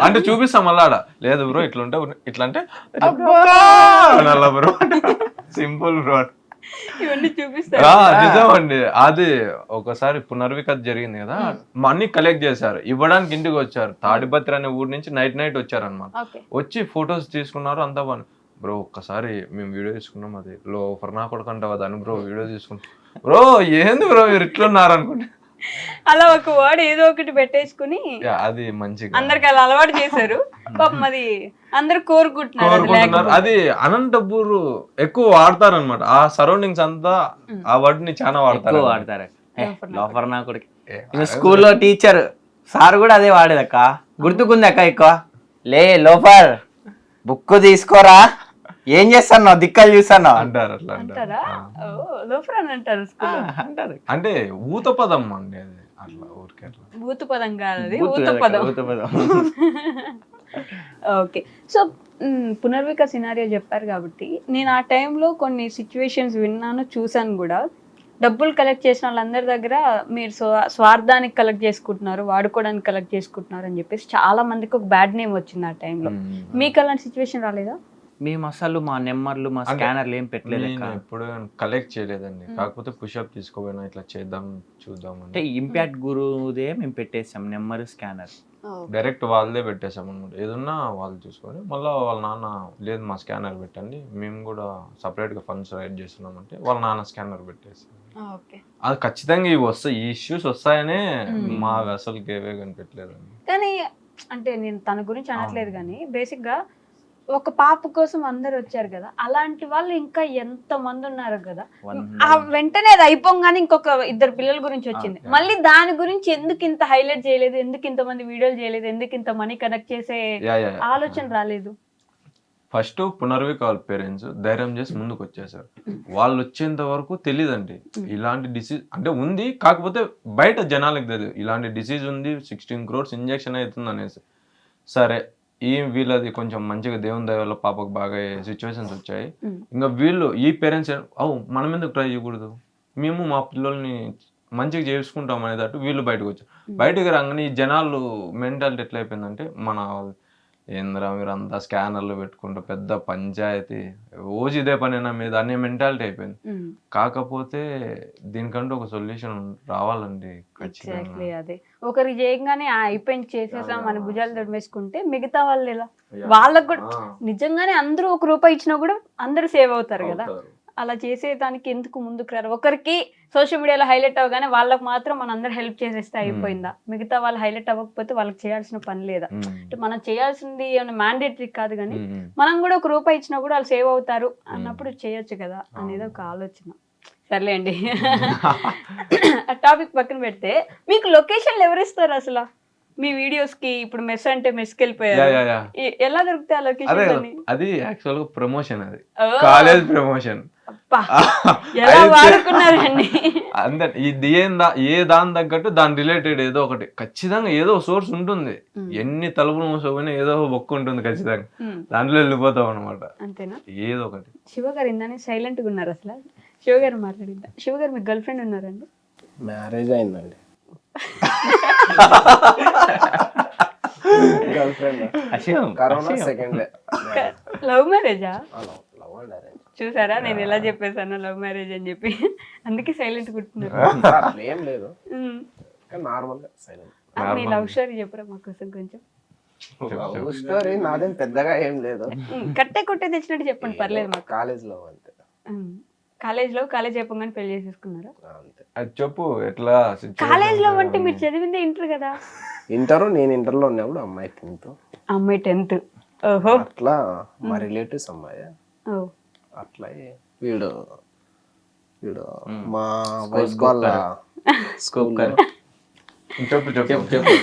అంటే చూపిస్తాం మళ్ళా ఆడ, లేదు బ్రో ఇట్లా అంటే బ్రో సింపుల్ బ్రో ఇవన్నీ చూపిస్తారు. నిజం అండి. అది ఒకసారి పునర్విక జరిగింది కదా, మనీ కలెక్ట్ చేశారు, ఇవ్వడానికి ఇంటికి వచ్చారు. తాడిపత్రి అనే ఊరు నుంచి నైట్ వచ్చారు అనమాట. వచ్చి ఫొటోస్ తీసుకున్నారు, అంతా బాగా. బ్రో ఒక్కసారి మేము వీడియో తీసుకున్నాం, అది లో ఫర్నా కొడుకుంటావు అని బ్రో వీడియో తీసుకున్నాం. బ్రో ఏంది బ్రో మీరు ఇట్లున్నారు అనుకుంటే అలా ఒక వర్డ్ ఏదో ఒకటి పెట్టేసుకుని అది మంచిగా అందరికి అలా అలవాటు చేశారు. పాపం అది అందరు కోరుకుంటున్నారు. అది అనంతపూర్ ఎక్కువ వాడతారు అనమాట. ఆ సరౌండింగ్స్ అంతా ఆ వర్డ్ ని చాలా వాడతారు. లోఫర్ నా కొడుకు స్కూల్లో టీచర్ సార్ కూడా అదే వాడేదక్క, గుర్తుకుంది అక్క. ఎక్కువ లే లోఫర్ బుక్ తీసుకోరా, ఏం చేస్తాను దిక్కలు చూస్తాను అంటారు. అట్లా అంటారు, అంటారు. అంటే ఊత పదం అండి అది, అట్లా ఊరికే అట్లా. భూత పదం కాదు అది, ఊత పదం. ఓకే. సో పునర్విక సినారియో చెప్పారు కాబట్టి, నేను ఆ టైంలో కొన్ని సిచ్యువేషన్స్ విన్నాను, చూసాను కూడా. డబ్బులు కలెక్ట్ చేసిన వాళ్ళందరి దగ్గర మీరు స్వార్థానికి కలెక్ట్ చేసుకుంటున్నారు, వాడుకోవడానికి కలెక్ట్ చేసుకుంటున్నారు అని చెప్పేసి చాలా మందికి ఒక బ్యాడ్ నేమ్ వచ్చింది ఆ టైంలో. మీకు అలాంటి సిచ్యువేషన్ రాలేదా? మేము అసలు మా నెంబర్లు మా స్కానర్లు ఏం పెట్టలేదు, ఎప్పుడు కలెక్ట్ చేయలేదండి. కాకపోతే పుషప్ తీసుకోపోయినా ఇట్లా చేద్దాం చూద్దాం అంటే ఇంపాక్ట్ గురుదే మేము పెట్టేసాం నెంబర్ స్కానర్, డైరెక్ట్ వాళ్ళదే పెట్టేసాం అనమాట. ఏదన్నా వాళ్ళు చూసుకొని మళ్ళీ వాళ్ళ నాన్న లేదు మా స్కానర్ పెట్టండి, మేము కూడా సపరేట్ గా ఫండ్స్ రైడ్ చేస్తున్నాం అంటే వాళ్ళ నాన్న స్కానర్ పెట్టేసి. అది ఖచ్చితంగా ఇవి వస్తాయి, ఈ ఇష్యూస్ వస్తాయనే మా అసలుకి ఏవే కనిపెట్టలేదండి. కానీ అంటే నేను తన గురించి అనట్లేదు, కానీ బేసిక్ గా ఒక పాప కోసం అందరు వచ్చారు కదా, అలాంటి వాళ్ళు ఇంకా ఎంత మంది ఉన్నారు కదా. ఆ వెంటనే అది అయిపోగానే ఇంకొక 2 పిల్లల గురించి వచ్చింది, మళ్ళీ దాని గురించి ఎందుకు ఇంత హైలైట్ చేయలేదు, ఎందుకు ఇంత మంది వీడియోలు చేయలేదు, ఎందుకు ఇంత మనీ కనెక్ట్ చేసే ఆలోచన రాలేదు? ఫస్ట్ పునర్విక వాళ్ళ పేరెంట్స్ ధైర్యం చేసి ముందుకు వచ్చేసారు. వాళ్ళు వచ్చేంత వరకు తెలియదండి ఇలాంటి డిసీజ్ అంటే ఉంది, కాకపోతే బయట జనాలకు తెలియదు ఇలాంటి డిసీజ్ ఉంది, 16 crores ఇంజెక్షన్ అవుతుంది అనేసి. సరే వీళ్ళది కొంచెం మంచిగా దేవుని దయ వల్ల పాపకు బాగా సిచ్యువేషన్స్ వచ్చాయి. ఇంకా వీళ్ళు ఈ పేరెంట్స్ మనం ఎందుకు ట్రై చేయకూడదు, మేము మా పిల్లల్ని మంచిగా చేసుకుంటాం అనేటట్టు వీళ్ళు బయటకు వచ్చారు. బయటకు రాగానే ఈ జనాలు మెంటాలిటీ ఎట్లా అయిపోయిందంటే మన ఏంద్రా మీరు అంతా స్కానర్లు పెట్టుకుంటూ పెద్ద పంచాయతీ రోజు ఇదే పనేనా మీద అనే మెంటాలిటీ అయిపోయింది. కాకపోతే దీనికంటూ ఒక సొల్యూషన్ రావాలండి ఎగ్జాక్ట్లీ ఖచ్చితంగా. అదే. ఒకరికి చేయగానే అయిపోయింది చేసేసాం మన భుజాలు దొడిమేసుకుంటే మిగతా వాళ్ళు ఎలా? వాళ్ళకు కూడా నిజంగానే అందరూ ₹1 ఇచ్చినా కూడా అందరూ సేవ్ అవుతారు కదా. అలా చేసేదానికి ఎందుకు ముందుకు రారు? ఒకరికి సోషల్ మీడియాలో హైలైట్ అవ్వగానే వాళ్ళకి మాత్రం మన అందరు హెల్ప్ చేసేస్తే అయిపోయిందా? మిగతా వాళ్ళు హైలైట్ అవ్వకపోతే వాళ్ళకి చేయాల్సిన పని లేదా? అంటే మనం చేయాల్సింది ఏమైనా మ్యాండేటరీ కాదు కానీ మనం కూడా ₹1 ఇచ్చినా కూడా వాళ్ళు సేవ్ అవుతారు అన్నప్పుడు చేయొచ్చు కదా అనేది ఒక ఆలోచన. సర్లేండి, ఆ టాపిక్ పక్కన పెడితే మీకు లొకేషన్లు ఎవరు ఇస్తారు అసలు మీ వీడియోస్ కి? ఇప్పుడు మెస్ అంటే మెస్కి వెళ్ళిపోయారు, ఎలా దొరుకుతాయి ఆ అదే లొకేషన్ అని? అది యాక్చువల్ గా ప్రమోషన్, అది కాలేజ్ ప్రమోషన్. ఎలా వాడుకున్నారండి? అందరు ఇది ఏ దాని తగ్గట్టు దాని రిలేటెడ్ ఏదో ఒకటి ఖచ్చితంగా ఏదో సోర్స్ ఉంటుంది. ఎన్ని తలుపులు మూసపోయినా ఏదో బొక్కు ఉంటుంది ఖచ్చితంగా, దాంట్లో వెళ్ళిపోతాం అనమాట. అంతేనా? ఏదో ఒకటి. శివ గారు ఇందానే సైలెంట్ గా ఉన్నారు. అసలు శివ గారు మాట్లాడిద్దా. శివ గారు మీకు గర్ల్ ఫ్రెండ్ ఉన్నారండి? మ్యారేజ్ అయిందండి. Girlfriend corona second day. Love మ్యారేజా? Love and arrange. చూసారా నేను ఎలా చెప్పేసాను లవ్ మ్యారేజ్ అని చెప్పి, అందుకే సైలెంట్ కుట్టున్నారు. ఏం లేదు, నార్మల్ గా సైలెంట్. మీ లవ్ స్టోరీ చెప్పరా మా కోసం కొంచెం? లవ్ స్టోరీ నాదేం పెద్దగా ఏం లేదు, కట్టే కొట్టే తెచ్చినట్టు చెప్పండి, పర్లేదు మాకు. కాలేజ్ లో అంతే. కాలేజ్ అయిపోగానే పెళ్లి చేసేసుకున్నారా? అంతే. అది చెప్పు ఎట్లా కాలేజ్ లో అంటే మీరు చదివిందే ఇంటర్ కదా? ఇంటర్, నేను ఇంటర్ లో ఉన్నప్పుడు అమ్మాయి 10th, అమ్మాయి 10th. ఓహో, అట్లా మా రిలేటివ్స్ అమ్మాయి. అట్లా వీడు మా వైఫ్ వాళ్ళ స్కూల్ చెప్పు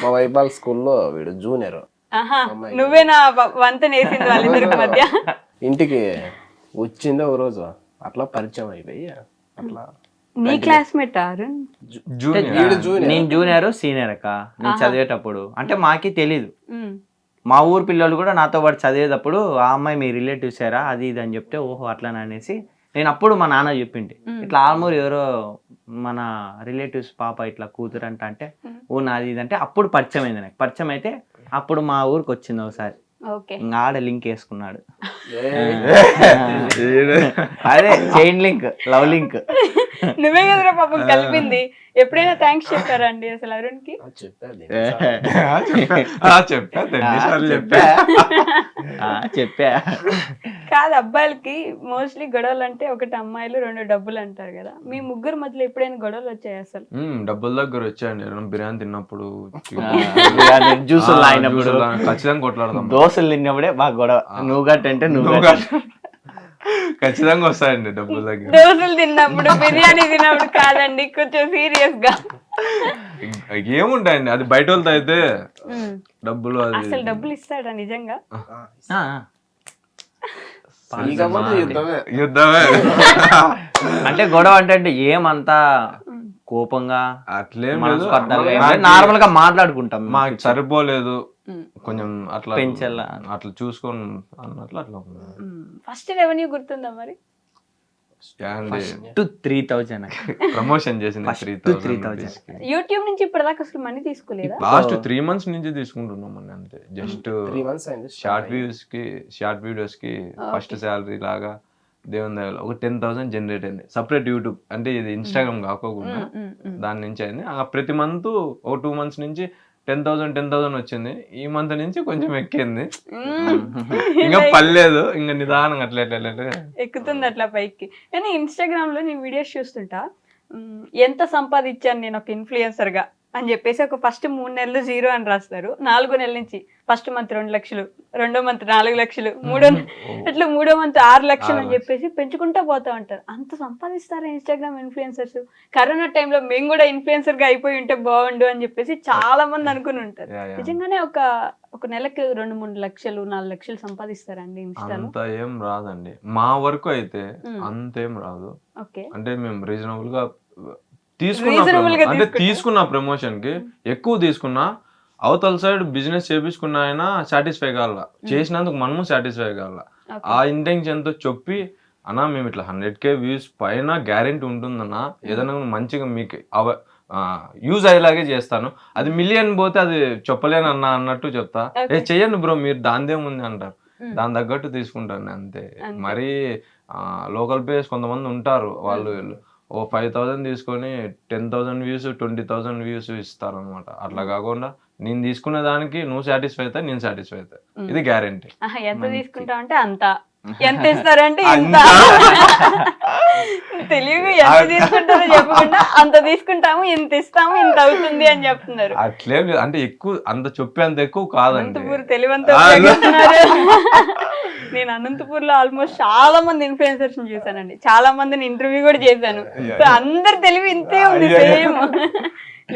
మా వైఫ్ వాళ్ళ స్కూల్లో వీడు జూనియర్. ఆహా, నువ్వే నా వంతెన వేసింది వాళ్ళిద్దరికి మధ్య. ఇంటికి వచ్చింది ఒక రోజు, అట్లా పరిచయం అయిపోయి అట్లా. నీ క్లాస్మేట్ అరుణ్? నేను జూనియర్ సీనియర్ అక్క. నేను చదివేటప్పుడు అంటే మాకి తెలీదు. మా ఊరు పిల్లలు కూడా నాతో పాటు చదివేటప్పుడు ఆ అమ్మాయి మీ రిలేటివ్స్ ఏరా అది ఇది అని చెప్తే ఓహో అట్లా అనేసి నేను అప్పుడు మా నాన్న చెప్పింటి ఇట్లా ఆల్మూరు ఎవరో మన రిలేటివ్స్ పాప ఇట్లా కూతురు అంటే ఓ నాది ఇది అంటే అప్పుడు పరిచయం అయింది నాకు. పరిచయం అయితే అప్పుడు మా ఊరికి వచ్చింది ఒకసారి, ఇంకా ఆడ లింక్ వేసుకున్నాడు. అదే చైన్ లింక్, లవ్ లింక్. నువ్వే కదరా పాపం కలిపింది. ఎప్పుడైనా థ్యాంక్స్ చెప్పారా అండి అసలు అరుణ్ కి? చెప్పా. కాదు, అబ్బాయిలకి మోస్ట్లీ గొడవలు అంటే ఒకటి అమ్మాయిలు, 2 డబ్బులు అంటారు కదా. మీ ముగ్గురు మధ్యలో ఎప్పుడైనా గొడవలు వచ్చాయి అసలు? డబ్బుల దగ్గర వచ్చాయండి. బిర్యానీ తిన్నప్పుడు, జ్యూసులు తాగినప్పుడు, ఖచ్చితంగా కొట్లాడతాం. దోశలు తిన్నప్పుడే బాగా గొడవ. నువ్వు గట్టంటే నువ్వు ఖచ్చితంగా వస్తాయండి డబ్బుల దగ్గర. దోశలు తిన్నప్పుడు, బిర్యానీ తిన్నప్పుడు కాదండి, కొంచెం సీరియస్ గా. ఏముంటాయండి, అది బయట వాళ్ళతో అయితే డబ్బులు. అసలు డబ్బులు ఇస్తాడా నిజంగా? యుద్ధమే. అంటే గొడవ అంటే ఏమంతా కోపంగా అట్లేం నార్మల్ గా మాట్లాడుకుంటాం. మాకు సరిపోలేదు కొంచెం అట్లా పెంచాల అట్లా చూసుకొని అన్నట్లు అట్లా. ఫస్ట్ రెవెన్యూ గుర్తుందా మరి? 3,000 ప్రమోషన్ చేసింది 3,000. యూట్యూబ్ నుంచి ఇప్పటిదాకా అసలు మనీ తీసుకోలేదా? లాస్ట్ 3 months నుంచి తీసుకుంటున్నాం అండి అంతే. జస్ట్ 3 months అయింది. షార్ట్ వీడియోస్ కి ఫస్ట్ శాలరీ లాగా దేవుని దగ్గర ఒక 10,000 జనరేట్ అయింది. సపరేట్ యూట్యూబ్ అంటే ఇది ఇన్స్టాగ్రామ్ కాకోకుండా దాని నుంచి అయింది. ప్రతి మంత్ ఒక 2 months నుంచి 10,000 వచ్చింది. ఈ మంత్ నుంచి కొంచెం ఎక్కింది, ఇంకా పర్లేదు, ఇంకా నిదానంగా అట్లా ఎక్కుతుంది అట్లా పైకి. కానీ ఇన్స్టాగ్రామ్ లో నేను వీడియోస్ చూస్తుంటా, ఎంత సంపాదించాను నేను ఒక ఇన్ఫ్లుయెన్సర్ గా అని చెప్పేసి ఒక ఫస్ట్ 3 నెలలు 0 అని రాస్తారు. 4 నెలల నుంచి ఫస్ట్ మంత్ 2 లక్షలు, 2వ మంత్ 4 లక్షలు, అట్లా 3వ మంత్ 6 లక్షలు అని చెప్పేసి పెంచుకుంటా పోతా ఉంటారు. అంత సంపాదిస్తారా ఇన్స్టాగ్రామ్ ఇన్ఫ్లుయెన్సర్స్? కరోనా టైంలో మేము కూడా ఇన్ఫ్లుయెన్సర్ గా అయిపోయి ఉంటే బాగుండు అని చెప్పేసి చాలా మంది అనుకుని ఉంటారు. నిజంగానే ఒక నెలకి 2-3 లక్షలు 4 లక్షలు సంపాదిస్తారండి ఇన్స్టాలో? అంత ఏం రాదండి మా వరకు అయితే, అంతేం రాదు. అంటే మేము రీజనబుల్ గా తీసుకున్న ప్రమోషన్ కి ఎక్కువ తీసుకున్నా అవతల సైడ్ బిజినెస్ చేపించుకున్న ఆయన సాటిస్ఫై కావాల, చేసినందుకు మనము సాటిస్ఫై కావాల. ఆ ఇంటెన్షన్ తో చెప్పి అన్నా మేము ఇట్లా 100K వ్యూస్ పైన గ్యారెంటీ ఉంటుందన్నా, ఏదైనా మంచిగా మీకు యూజ్ అయ్యేలాగే చేస్తాను. అది మిలియన్ పోతే అది చెప్పలేను అన్నట్టు చెప్తా. ఏ చెయ్యండి బ్రో మీరు దానిదేముంది అంటారు. దాని తగ్గట్టు తీసుకుంటాను అంతే. మరీ లోకల్ పేజ్ కొంతమంది ఉంటారు, వాళ్ళు ఓ 5,000 తీసుకొని 10,000 వ్యూస్ 20,000 వ్యూస్ ఇస్తారు అనమాట. అట్లా కాకుండా నేను తీసుకునే దానికి నువ్వు సాటిస్ఫై అవుతా, నేను సాటిస్ఫై అవుతా, ఇది గ్యారంటీ. ఎంత తీసుకుంటావు అంటే అంత, ఎంత ఇస్తారంటే ఇంత. తెలివి ఎంత తీసుకుంటారో చెప్పకుండా అంత తీసుకుంటాము, ఇంత ఇస్తాము, ఇంత అవుతుంది అని చెప్తున్నారు. అట్లేం లేదు, అంటే ఎక్కువ అంత చెప్పేంత ఎక్కువ కాదండి. అనంతపూర్ తెలివంతా ఉపయోగిస్తున్నారు. నేను అనంతపూర్ లో ఆల్మోస్ట్ చాలా మంది ఇన్ఫ్లుయెన్సర్స్ చూసానండి, చాలా మందిని ఇంటర్వ్యూ కూడా చేశాను. సో అందరి తెలివి ఇంతే ఉంది, సేమ్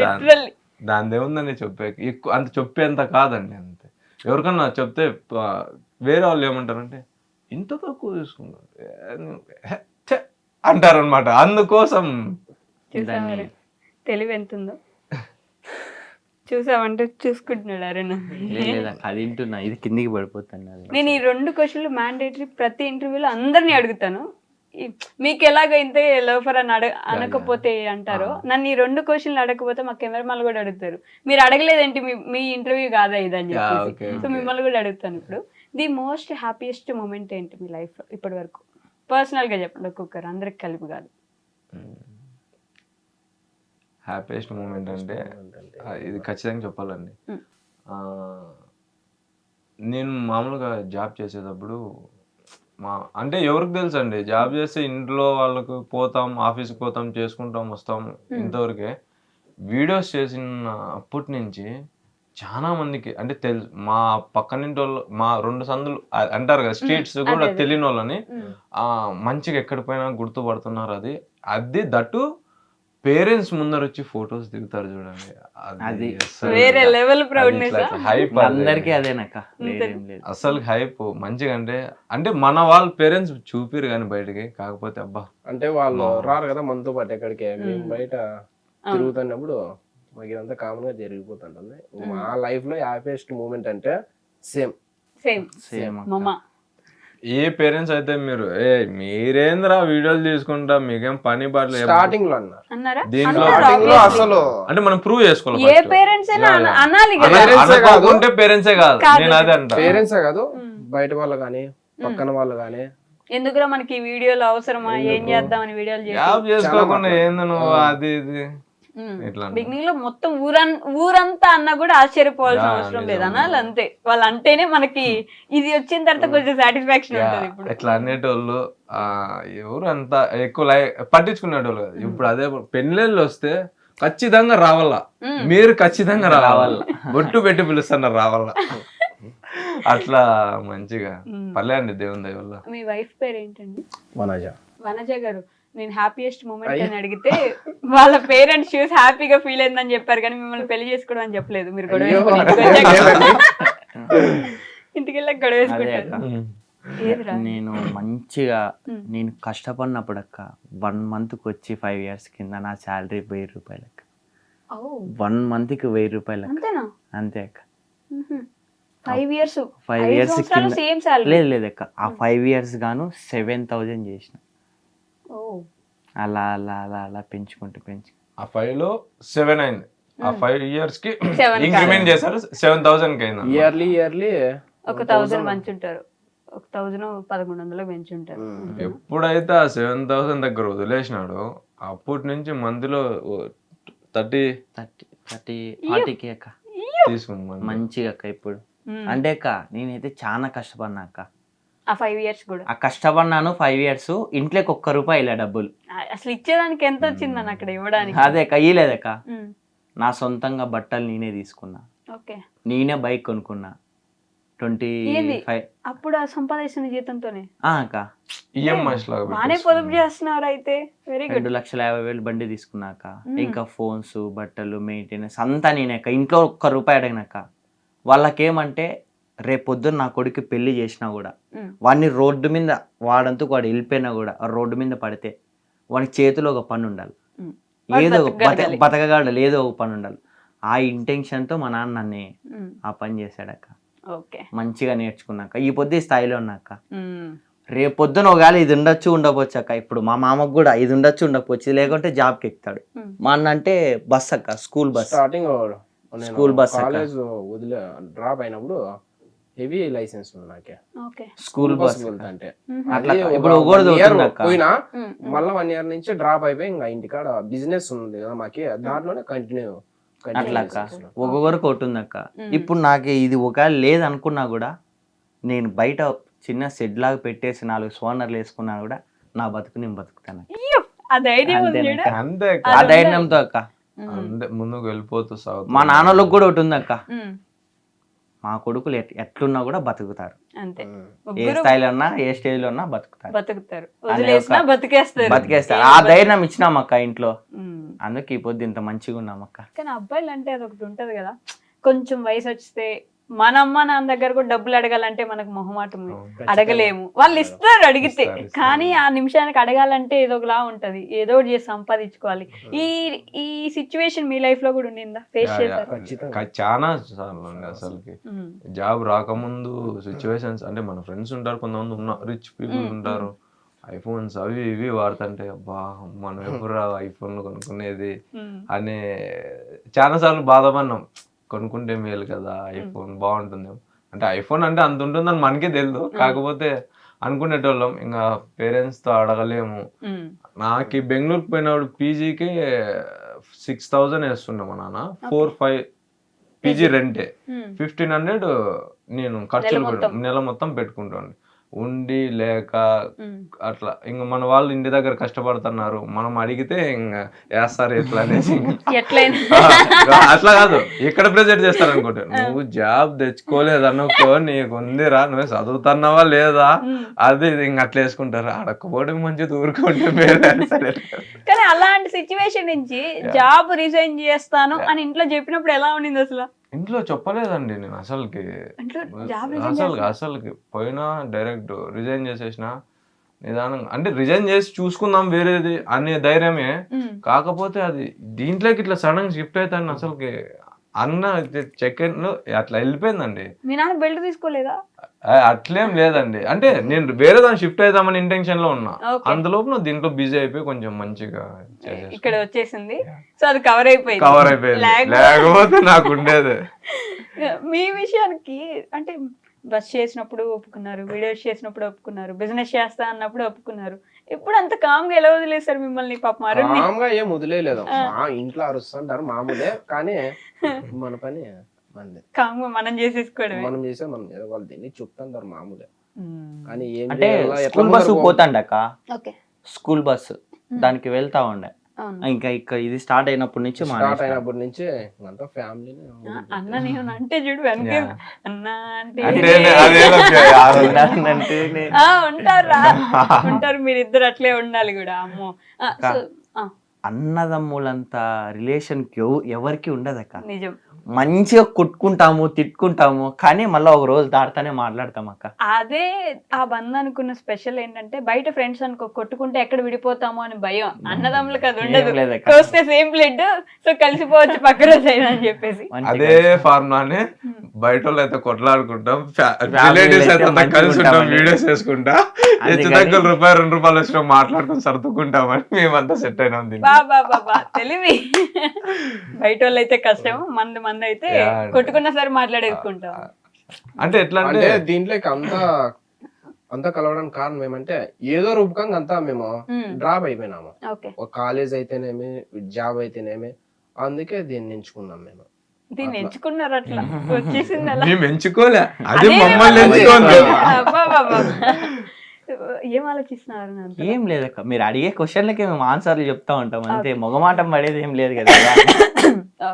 లిటరల్లీ. దాని ఏముందండి చెప్పే, ఎక్కువ అంత చెప్పేంత కాదండి అంతే. ఎవరికన్నా చెప్తే వేరే వాళ్ళు ఏమంటారంటే ఇంత తక్కువ తీసుకున్నారు అంటారు అనమాట. అందుకోసం చూసావా తెలివి ఎంత ఉందో, చూసావంటే చూసుకుంటున్నాడు అరుణ్. అది వింటున్నా, ఇది కిందికి పడిపోతాను. నేను ఈ 2 క్వశ్చన్లు మ్యాండేటరీ ప్రతి ఇంటర్వ్యూలో అందరినీ అడుగుతాను. మీకు ఎలాగ ఇంతే లోఫర్ అని అనకపోతే అంటారో, నన్ను ఈ 2 క్వశ్చన్లు అడగకపోతే మా కెమెరామాన్లు కూడా అడుగుతారు, మీరు అడగలేదేంటి, మీ ఇంటర్వ్యూ కాదా ఇదని చెప్పేసి. సో మిమ్మల్ని కూడా అడుగుతాను ఇప్పుడు. ది మోస్ట్ హ్యాపీయెస్ట్ మూమెంట్ ఏంటి మీ లైఫ్ లో ఇప్పటి వరకు? పర్సనల్ గా చెప్పండి, ఒక్కొక్కరు, అందరికి కలిపి కాదు. హ్యాపీయెస్ట్ మూమెంట్ అంటే ఇది ఖచ్చితంగా చెప్పాలండి. నేను మామూలుగా జాబ్ చేసేటప్పుడు అంటే ఎవరికి తెలుసు అండి, జాబ్ చేస్తే ఇంట్లో వాళ్ళకు పోతాం, ఆఫీస్కి పోతాం, చేసుకుంటాం, వస్తాం, ఇంతవరకే. వీడియోస్ చేసిన అప్పటి నుంచి చాలా మందికి అంటే తెలుసు, మా పక్కనింటి వాళ్ళు, మా 2 సందులు అంటారు కదా స్ట్రీట్స్ కూడా తెలియని వాళ్ళని మంచిగా ఎక్కడ పోయినా గుర్తుపడుతున్నారు. అది దట్టు పేరెంట్స్ ముందర వచ్చి ఫొటోస్ దిగుతారు చూడండి, అది వేరే లెవెల్ ప్రౌడ్నెస్. హైప్ అందరికీ అదేనక్క, అసలు హైప్ మంచిగా. అంటే మన వాళ్ళ పేరెంట్స్ చూపిరు కానీ బయటకి, కాకపోతే అబ్బా అంటే వాళ్ళు రారు కదా మనతో పాటు ఎక్కడికి, మేము బయట తిరుగుతున్నప్పుడు మాకు ఇదంతా కామన్ గా జరిగిపోతుంటుంది. మా లైఫ్ లో హ్యాపీయెస్ట్ మూమెంట్ అంటే సేమ్ సేమ్ సేమ్ మమ్మ. ఏ పేరెంట్స్ అయితే మీరేంద్రా వీడియోలు తీసుకుంటా, మీకేం పని బాటలు స్టార్టింగ్ లో అన్నారా? దీంట్లో అసలు అంటే మనం ప్రూవ్ చేసుకోవాలి. ఏ పేరెంట్స్ అయినా అనాలి కదా, అనుకోకుంటే పేరెంట్సే కాదు, నేను అదే అంటా. పేరెంట్సే కాదు, బయట వాళ్ళు కానీ పక్కన వాళ్ళు కానీ, ఎందుకురా మనకి ఈ వీడియోలు అవసరమా, ఏం చేద్దాం అని వీడియోలు జాబ్ చేసుకోకుండా ఏంది నువ్వు అది ఇది ఇట్లా. బిగినింగ్ లో మొత్తం ఊరంతా అన్నా కూడా ఆశ్చర్యపోవాల్సిన అవసరం లేదు, అనాలి అంతే. వాళ్ళు అంటేనే మనకి ఇది వచ్చిన తర్వాత కొంచెం సాటిస్ఫాక్షన్ ఉంటుంది. ఇప్పుడు ఇట్లా అనేటోళ్ళు ఎవరు అంత ఎక్కువ పట్టించుకునేటోళ్ళు కాదు. ఇప్పుడు అదే పెళ్ళిళ్ళు వస్తే ఖచ్చితంగా రావాలా, మీరు ఖచ్చితంగా రావాలా, బొట్టు పెట్టి పిలుస్తున్నారు రావాలా, అట్లా మంచిగా పర్లే అండి దేవుని దయ వల్ల. మీ వైఫ్ పేరు ఏంటండి? వనజ గారు. నేను హ్యాపీయెస్ట్ మూమెంట్ అని అడిగితే వాళ్ళ పేరెంట్స్ చూసి హ్యాపీగా ఫీల్ అయిందని చెప్పారు, కానీ మిమ్మల్ని పెళ్లి చేసుకోవడం అని చెప్పలేదు. మీరు గొడవ ఇంటికి వెళ్ళాక గొడవ వేసుకుంటారు. నేను మంచిగా నేను కష్టపడినప్పుడు అక్క 1 monthకి వచ్చి 5 years కింద నా శాలరీ 1000 రూపాయలు అక్క. 1 monthకి 1000 రూపాయలు అంతే అక్క. 5 years సేమ్ శాలరీ లేదు అక్క. ఆ 5 years గాను 7,000 చేసిన. అలా అలా అలా అలా పెంచుకుంటూ ఆ 5 లో 7 అయింది. ఆ 5 years కి ఇంక్రిమెంట్ చేశారు, 7,000 కి అయింది. ఇయర్లీ ఒక 1000 పెంచుంటారు, 1,1100 పెంచుంటారు. ఎప్పుడైతే ఆ 7,000 దగ్గర వదిలేసినాడు అప్పటి నుంచి మందిలో 30-40K అక్క తీసుకున్నాం మంచిగా అక్క. ఇప్పుడు అంటే అక్క నేనైతే చాలా కష్టపడినా అక్క. ఆ 5 years కూడా ఆ కష్టపడినాను 5 years. ఇంట్లోకి ₹1 ఇలా డబ్బులు అసలు ఇచ్చేదానికి ఎంత వచ్చిందని అక్కడ ఇవ్వడానికి? అదే అక్క, ఇయ్యలేదక్క. నా సొంతంగా బట్టలు నేనే తీసుకున్నా, నేనే బైక్ కొనుక్కున్నా. 25 అప్పుడు ఆ సంపాదించిన జీతంతోనే అక్క ఈఎంఐస్ లాగా బానే పొదుపు చేస్తున్నారు అయితే. Very good. 2,50,000 బండి తీసుకున్నాక ఇంకా ఫోన్స్, బట్టలు, మెయింటెనెన్స్ అంతా నేనే అక్క. ఇంట్లో ₹1 అడిగినాక వాళ్ళకేమంటే రేపొద్దున నా కొడుకు పెళ్లి చేసినా కూడా, వాడిని రోడ్డు మీద వాడంతూ వాడు వెళ్ళిపోయినా కూడా, రోడ్డు మీద పడితే వానికి చేతిలో ఒక పని ఉండాలి, ఏదో బతకగలడు, ఏదో ఒక పని ఉండాలి. ఆ ఇంటెన్షన్తో మా నాన్న నన్ను ఆ పని చేశాడక్క. మంచిగా నేర్చుకున్నాక ఈ పొద్దు స్థాయిలో ఉన్నాక రేపు పొద్దున ఒకవేళ ఇది ఉండొచ్చు ఉండకపోవచ్చు అక్క. ఇప్పుడు మా మామకు కూడా ఇది ఉండొచ్చు ఉండకపోవచ్చు, ఇది లేకుంటే జాబ్కి ఎక్కుతాడు. మా అన్న అంటే బస్ అక్క, school bus. Starting school bus అక్క. కాలేజ్ వదిలే డ్రాప్ అయినప్పుడు హెవీ లైసెన్స్ ఉంది నాకే, ఓకే. స్కూల్ బస్ అంటే అట్లా ఇప్పుడు ఒకటి దొరుకుతుంది అక్క. పోయినా మళ్ళీ 1 year నుంచి డ్రాప్ అయిపోయి ఇంకా ఇంటికాడ బిజినెస్ ఉంది కదా మాకి, దాంట్లోనే కంటిన్యూ అట్లా అక్క, ఒక్కొక్కరికి ఒకటి ఉంది అక్క. ఇప్పుడు నాకు ఇది ఒకవేళ లేదనుకున్నా కూడా నేను బయట చిన్న షెడ్ లాగా పెట్టేసి 4 సోనర్లు వేసుకున్నా కూడా నా బతుకు నేను బతుకుతాను. ఆ ధైర్యం ఉంది అంతేనక్క. చూడు. అంతే ఆ ధైర్యంతో అక్క. అంతే ముందుకు వెళ్ళిపోతూ సాగుతుంది. మా నాన్నలకు కూడా ఒకటి ఉంది అక్క, ఉమ్, మా కొడుకులు ఎట్లున్నా కూడా బతుకుతారు. అంతే, ఏ ముగ్గురు స్థాయిలో ఉన్నా ఏ స్టేజ్ లో ఉన్నా బతుకుతారు. బతుకుతారు, వదిలేసినా బతికేస్తారు. బతికేస్తారు. ఆ ధైర్యం ఇచ్చినామక్క ఇంట్లో, ఉమ్. అందుకే ఈ పొద్దు ఇంత మంచిగా ఉన్నామక్క. కానీ అబ్బాయిలు అంటే అదొకటి ఉంటది కదా, కొంచెం వయసు వస్తే మన అమ్మ నాన్న దగ్గర కూడా డబ్బులు అడగాలంటే మనకు మొహమాటం, అడగలేము. వాళ్ళు ఇస్తారు అడిగితే, కానీ ఆ నిమిషానికి అడగాలంటే ఏదో ఒకలా ఉంటది, ఏదో ఒకటి చేసి సంపాదించుకోవాలి. ఈ ఈ సిచ్యువేషన్ మీ లైఫ్ లో కూడా ఉండిందా, ఫేస్ చేశారు? చాలా సార్లు అండి అసలుకి. జాబ్ రాకముందు సిచ్యువేషన్స్ అంటే మన ఫ్రెండ్స్ ఉంటారు, కొంతమంది ఉన్నారు రిచ్ పీపుల్ ఉంటారు, ఐఫోన్స్ అవి ఇవి వాడుతుంటే అబ్బా మనం ఎప్పుడు ఐఫోన్లు కొనుక్కునేది అనే చాలా సార్లు బాధపడినాం. కొనుక్కుంటే మేలు కదా, ఐఫోన్ బాగుంటుంది అంటే, ఐఫోన్ అంటే అంత ఉంటుందని మనకే తెలియదు, కాకపోతే అనుకునేటోళ్ళం. ఇంకా పేరెంట్స్తో అడగలేము. నాకు ఈ బెంగళూరుకి పోయినప్పుడు పీజీకి 6,000 వేస్తుండే మా నాన్న, 4-5 పీజీ రెంటే, 1,500 నేను ఖర్చులు నెల మొత్తం పెట్టుకుంటాను. ఉండి లేక అట్లా ఇంకా మన వాళ్ళు ఇంటి దగ్గర కష్టపడుతున్నారు, మనం అడిగితే ఇంకా వేస్తారు ఎట్లా అనేసి అట్లా కాదు, ఇక్కడ ప్రెజెంట్ చేస్తారు అనుకుంటే, నువ్వు జాబ్ తెచ్చుకోలేదు అనుకో, నీకు ఉందిరా, నువ్వు చదువుతున్నావా లేదా, అది ఇంక అట్లా వేసుకుంటారు. అడగకపోవడం మంచిది, ఊరుకుంటే కానీ అలాంటి సిచ్యువేషన్ నుంచి జాబ్ రిజైన్ చేస్తాను అని ఇంట్లో చెప్పినప్పుడు ఎలా ఉండింది అసలు? ఇంట్లో చెప్పలేదండి నేను అసలుకి, అసలుకి పోయినా డైరెక్ట్ రిజైన్ చేసేసిన నిదానంగా. అంటే రిజైన్ చేసి చూసుకుందాం వేరేది అనే ధైర్యమే, కాకపోతే అది దీంట్లోకి ఇట్లా సడన్ షిఫ్ట్ అవుతాను అసలుకి అన్న సెకండ్ అట్లా వెళ్ళిపోయిందండి. మీ నాన్న బెల్ట్ తీసుకోలేదా? అట్లేం లేదండి, అంటే నేను వేరే దాన్ని షిఫ్ట్ అవుదామని ఇంటెన్షన్ లో ఉన్నా, అందులోపు దీంట్లో బిజీ అయిపోయి కొంచెం మంచిగా ఇక్కడ వచ్చేసింది. సో అది కవర్ అయిపోయింది, లేకపోతే నాకు ఉండేది. మీ విషయానికి అంటే బస్ చేసినప్పుడు ఒప్పుకున్నారు, వీడియోస్ చేసినప్పుడు ఒప్పుకున్నారు, బిజినెస్ చేస్తా అన్నప్పుడు ఒప్పుకున్నారు. ఇప్పుడు అంత కామ్ గా ఎలా వదిలేస్తారు మిమ్మల్ని? పాపం కామ్ గా ఏం వదిలేదు, మా ఇంట్లో అరుస్తుంటారు మామూలే, కానీ మన పని కామ్ గా మనం చేసేసుకోవడం, మనం చేసే మనం వాళ్ళు తిని చెప్తుంటారు మామూలే. కానీ అంటే స్కూల్ బస్సు పోతాండక్క, స్కూల్ బస్సు దానికి వెళ్తా ఉండే. ఇంకా ఇక్కడ ఇది స్టార్ట్ అయినప్పటి నుంచి అంతా ఫ్యామిలీ. అన్న నేను అంటే చూడు వెనక అన్న అంటే ఉంటారు, మీరిద్దరు అట్లే ఉండాలి కూడా. అమ్మో, అన్నదమ్ములంత రిలేషన్ ఎవరికి ఉండదక్క. నిజం, మంచిగా కొట్టుకుంటాము, తిట్టుకుంటాము, కానీ మళ్ళీ ఒక రోజు దాటుతానే మాట్లాడతాం అక్క. అదే ఆ బంధానికి ఉన్న స్పెషల్ ఏంటంటే, బయట ఫ్రెండ్స్ అనుకో కొట్టుకుంటే ఎక్కడ విడిపోతాము అని భయం, అన్నదమ్ములకు అది ఉండదు. కోస్తే సేమ్ బ్లడ్, సో కలిసిపోవచ్చు పక్క రోజు అయినా అని చెప్పేసి. అదే ఫార్ములానే బయట వాళ్ళు అయితే కొట్లాడుకుంటాం, రిలేటివ్స్ అయితే కలిసి ఉంటాం, వీడియోస్ చేసుకుంటా, దగ్గర ₹2 వచ్చిన మాట్లాడుకుని సర్దుకుంటామని మేమంతా సెట్ అయినాం. బాబా తెలివి. బయట వాళ్ళు అయితే కష్టం, మంది అయితే కొట్టుకున్నా సరే మాట్లాడేసుకుంటాం. అంటే ఎట్లా అంటే దీంట్లోకి అంతా కలవడానికి కారణం ఏమంటే, ఏదో రూపకంగా అంతా మేము డ్రాప్ అయిపోయినాము. ఒక కాలేజ్ అయితేనేమి, జాబ్ అయితేనేమి, అందుకే దీన్ని ఎంచుకున్నాం మేము. దీన్ని ఎంచుకున్నారు, అట్లా వచ్చేసింది. అలా మేము ఎంచుకోలే, అది మమ్మల్ని ఎంచుకోండి. ఏం ఆలోచిస్తున్నారు? ఏం లేదక్క, మీరు అడిగే క్వశ్చన్లకి మేము ఆన్సర్లు చెప్తా ఉంటాం అంతే, మొగమాటం పడేది ఏం లేదు కదా.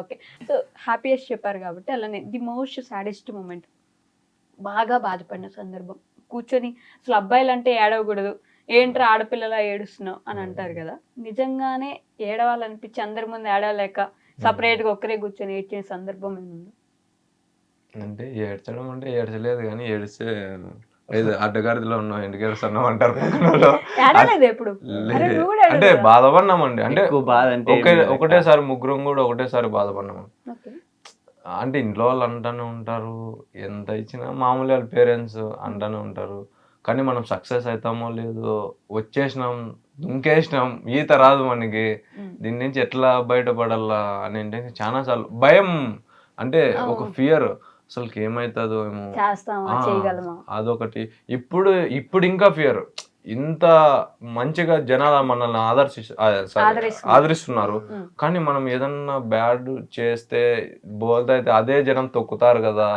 ఓకే, సో హ్యాపీయెస్ట్ చెప్పారు కాబట్టి అలానే ది మోస్ట్ సాడెస్ట్ మూమెంట్, బాగా బాధపడిన సందర్భం, కూర్చొని అసలు అబ్బాయిలు అంటే ఏడవకూడదు, ఏంట్రా ఆడపిల్లలా ఏడుస్తున్నావు అని అంటారు కదా, నిజంగానే ఏడవాలనిపించి అందరి ముందు ఏడవలేక సపరేట్ గా ఒక్కరే కూర్చొని ఏడ్చిన సందర్భం ఏముంది? అంటే ఏడ్చడం అంటే ఏడ్చలేదు, కానీ ఏడిస్తే అడ్డగారిలో ఉన్నాం, ఇంటికి ఏడుస్తున్నాం అంటారు. అంటే బాధపడినామండి, అంటే ఒకటేసారి ముగ్గురం కూడా ఒకటేసారి బాధపడినాము. అంటే ఇంట్లో వాళ్ళు అంటానే ఉంటారు, ఎంత ఇచ్చినా మామూలు వాళ్ళ పేరెంట్స్ అంటానే ఉంటారు, కానీ మనం సక్సెస్ అవుతామో లేదో, వచ్చేసినాం, దుంకేసినాం, ఈత రాదు మనకి, దీని నుంచి ఎట్లా బయటపడాలా అని చాలా సార్లు భయం, అంటే ఒక ఫియర్, అసలుకి ఏమవుతుందో ఏమో, చేస్తామా చేయగలమా అదొకటి. ఇప్పుడు ఇంకా ఫియర్, ఇంత మంచిగా జనాలు మనల్ని ఆదరిస్తున్నారు, కానీ మనం ఏదన్నా బ్యాడ్ చేస్తే బోల్తా అయితే అదే జనం తొక్కుతారు కదా,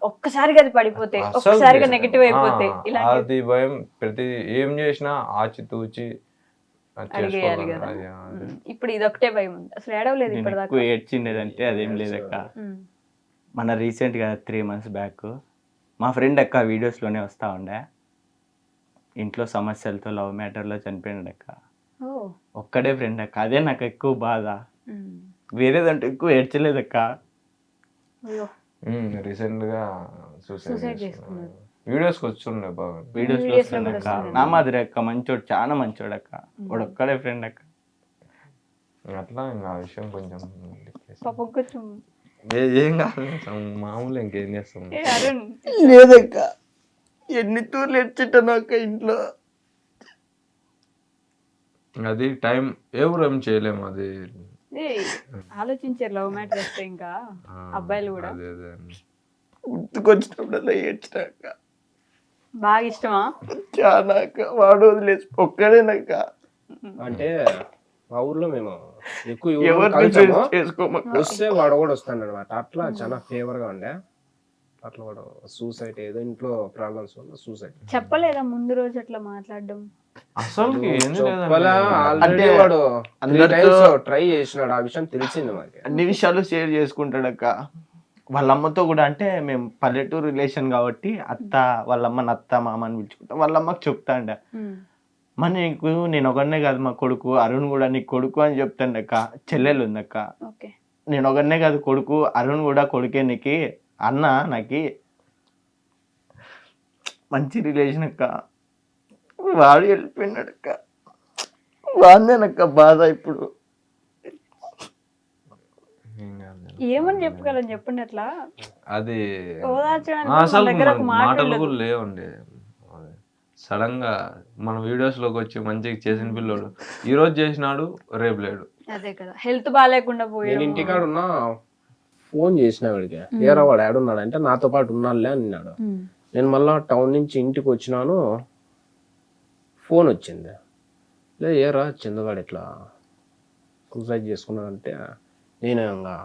ఒక్కసారిగా అది పడిపోతే, ఒక్కసారిగా నెగటివ్ అయిపోతే, అది భయం. ప్రతి ఏం చేసినా ఆచితూచి అడిగేయాలి కదా. ఇప్పుడు ఇదొకటే భయం ఉంది, అసలు ఏడవలేదు ఇప్పటిదాకా. ఎక్కువ ఏడ్చిండేదంటే అదేం లేదక్క. మన రీసెంట్గా 3 months బ్యాక్ మా ఫ్రెండ్ అక్క వీడియోస్లోనే వస్తూ ఉండే, ఇంట్లో సమస్యలతో లవ్ మ్యాటర్లో చనిపోయాడు అక్క. ఒక్కడే ఫ్రెండ్ అక్క, అదే నాకు ఎక్కువ బాధ. వేరేదంటే ఎక్కువ ఏడ్చలేదక్క. రీసెంట్ గా సూసైడ్ చేసుకున్నాడు. వీడియోస్ వచ్చుండే బాగా, వీడియోస్ అక్క. నా మాదిరి అక్క, మంచోడు, చాలా మంచోడు అక్క. వాడు ఒక్కడే ఫ్రెండ్ అక్క. అట్లా ఇంకా ఆ విషయం కొంచెం కొంచెం ఏం కాదు, మామూలు. ఇంకేం చేస్తాం. లేదక్క, ఎన్ని తూర్లు ఎడ్చిట్టాను అక్క ఇంట్లో. అది టైం, ఎవరు ఏం చేయలేము. అది ఆలోచించారు లవ్ మ్యాటర్ వస్తే ఇంకా అబ్బాయిలు కూడా. గుర్తుకొచ్చినప్పుడల్లా ఏడ్చినాక. బాగా ఇష్టమా? చాలా అక్క. వాడు వదిలేసి ఒక్కడేనక్క. అంటే మా ఊర్లో మేము ఎక్కువ వస్తే వాడు కూడా వస్తాడు అనమాట. అట్లా చాలా ఫేవర్ గా ఉండే. అట్లా వాడు సూసైడ్, ఏదో ఇంట్లో ప్రాబ్లమ్స్ వల్ల సూసైడ్. చెప్పలేదా ముందు రోజు అట్లా మాట్లాడడం? అసలు ఆల్రెడీ వాడు ట్రై చేసినాడు, ఆ విషయం తెలిసింది మాకు. అన్ని విషయాలు షేర్ చేసుకుంటాడు అక్క. వాళ్ళ అమ్మతో కూడా, అంటే మేము పల్లెటూరు రిలేషన్ కాబట్టి అత్త, వాళ్ళమ్మని అత్త మామ అని పిలుచుకుంటాం. వాళ్ళ అమ్మకి చెప్తాండ, మా నీకు నేను ఒకనే కాదు, మా కొడుకు అరుణ్ కూడా నీకు కొడుకు అని చెప్తాండ అక్క. చెల్లెలు ఉంది అక్క. నేను ఒకనే కాదు కొడుకు, అరుణ్ కూడా కొడుకే నీకు, అన్న నాకు మంచి రిలేషన్ అక్క. వాడు వెళ్ళిపోయినాడు అక్క. వాడినేనక్క బాధ ఇప్పుడు. ఏమని చెప్పగలను చెప్పండి అట్లా. అది ఓదార్చడానికి మాటలు కూడా లేవండి. సడన్ గా మన వీడియోస్ లోకి వచ్చి మంచిగా చేసిన పిల్లోడు ఈ రోజు చేసినాడు, రేపు లేడు. అదే కదా, హెల్త్ బాగాలేకుండా పోయి. నేను ఇంటికాడ ఉన్నా, ఫోన్ చేసిన వాడికి, ఏరా వాడు ఏడున్నాడు అంటే నాతో పాటు ఉన్నాడులే అన్నాడు. నేను మళ్ళా టౌన్ నుంచి ఇంటికి వచ్చినాను, ఫోన్ వచ్చింది. లేదు ఏరా చందగాడు ఇట్లా సూసైడ్ చేసుకున్నాడు అంటే, నేను ఇంకా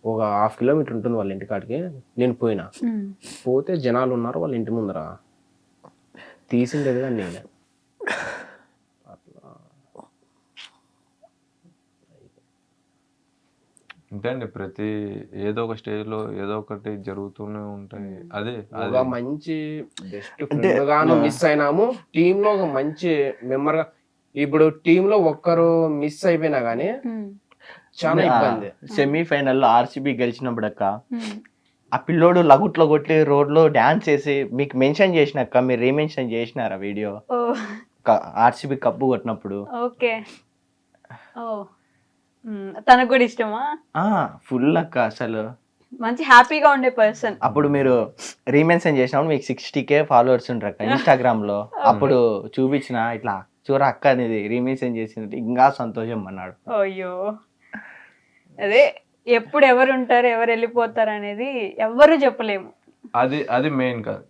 ఒక 1/2 kilometer ఉంటుంది వాళ్ళ ఇంటికాడికి. నేను పోయినా, పోతే జనాలు ఉన్నారు వాళ్ళ ఇంటి ముందర. తీసిండేది కానీ నేను అంతే అండి, ప్రతి ఏదో ఒక స్టేజ్ లో ఏదో ఒకటి జరుగుతూనే ఉంటాయి. అదే ఒక మంచి బెస్ట్ ఫ్రెండ్ గాను మిస్ అయినాము, టీమ్ లో ఒక మంచి మెంబర్ గా. ఇప్పుడు టీమ్ లో ఒక్కరు మిస్ అయిపోయినా గానీ చాలా ఇబ్బంది. సెమీఫైనల్లో ఆర్సీబీ గెలిచినప్పుడు అక్క, ఆ పిల్లోడు లగుట్లో కొట్టి రోడ్ లో డాన్స్ చేసి మీకు మెన్షన్ చేసినక్క, మీరు రీమెన్షన్ చేసినారా వీడియో? ఆర్సీబీ కప్పు కొట్టినప్పుడు. ఓకే, తనకు కూడా ఇష్టమా? ఫుల్ అక్క, అసలు మంచి హ్యాపీగా ఉండే పర్సన్. అప్పుడు మీరు రీమెన్షన్ చేసినప్పుడు మీకు 60K ఫాలోవర్స్ ఉంటారు అక్క ఇన్స్టాగ్రామ్ లో. అప్పుడు చూపించిన, ఇట్లా చూర అక్క అనేది రీమెన్షన్ చేసినట్టు, ఇంకా సంతోషం అన్నాడు. అయ్యో, అదే ఎప్పుడు ఎవరు ఉంటారు ఎవరు వెళ్ళిపోతారు అనేది ఎవ్వరు చెప్పలేము. అది మెయిన్ కాదు.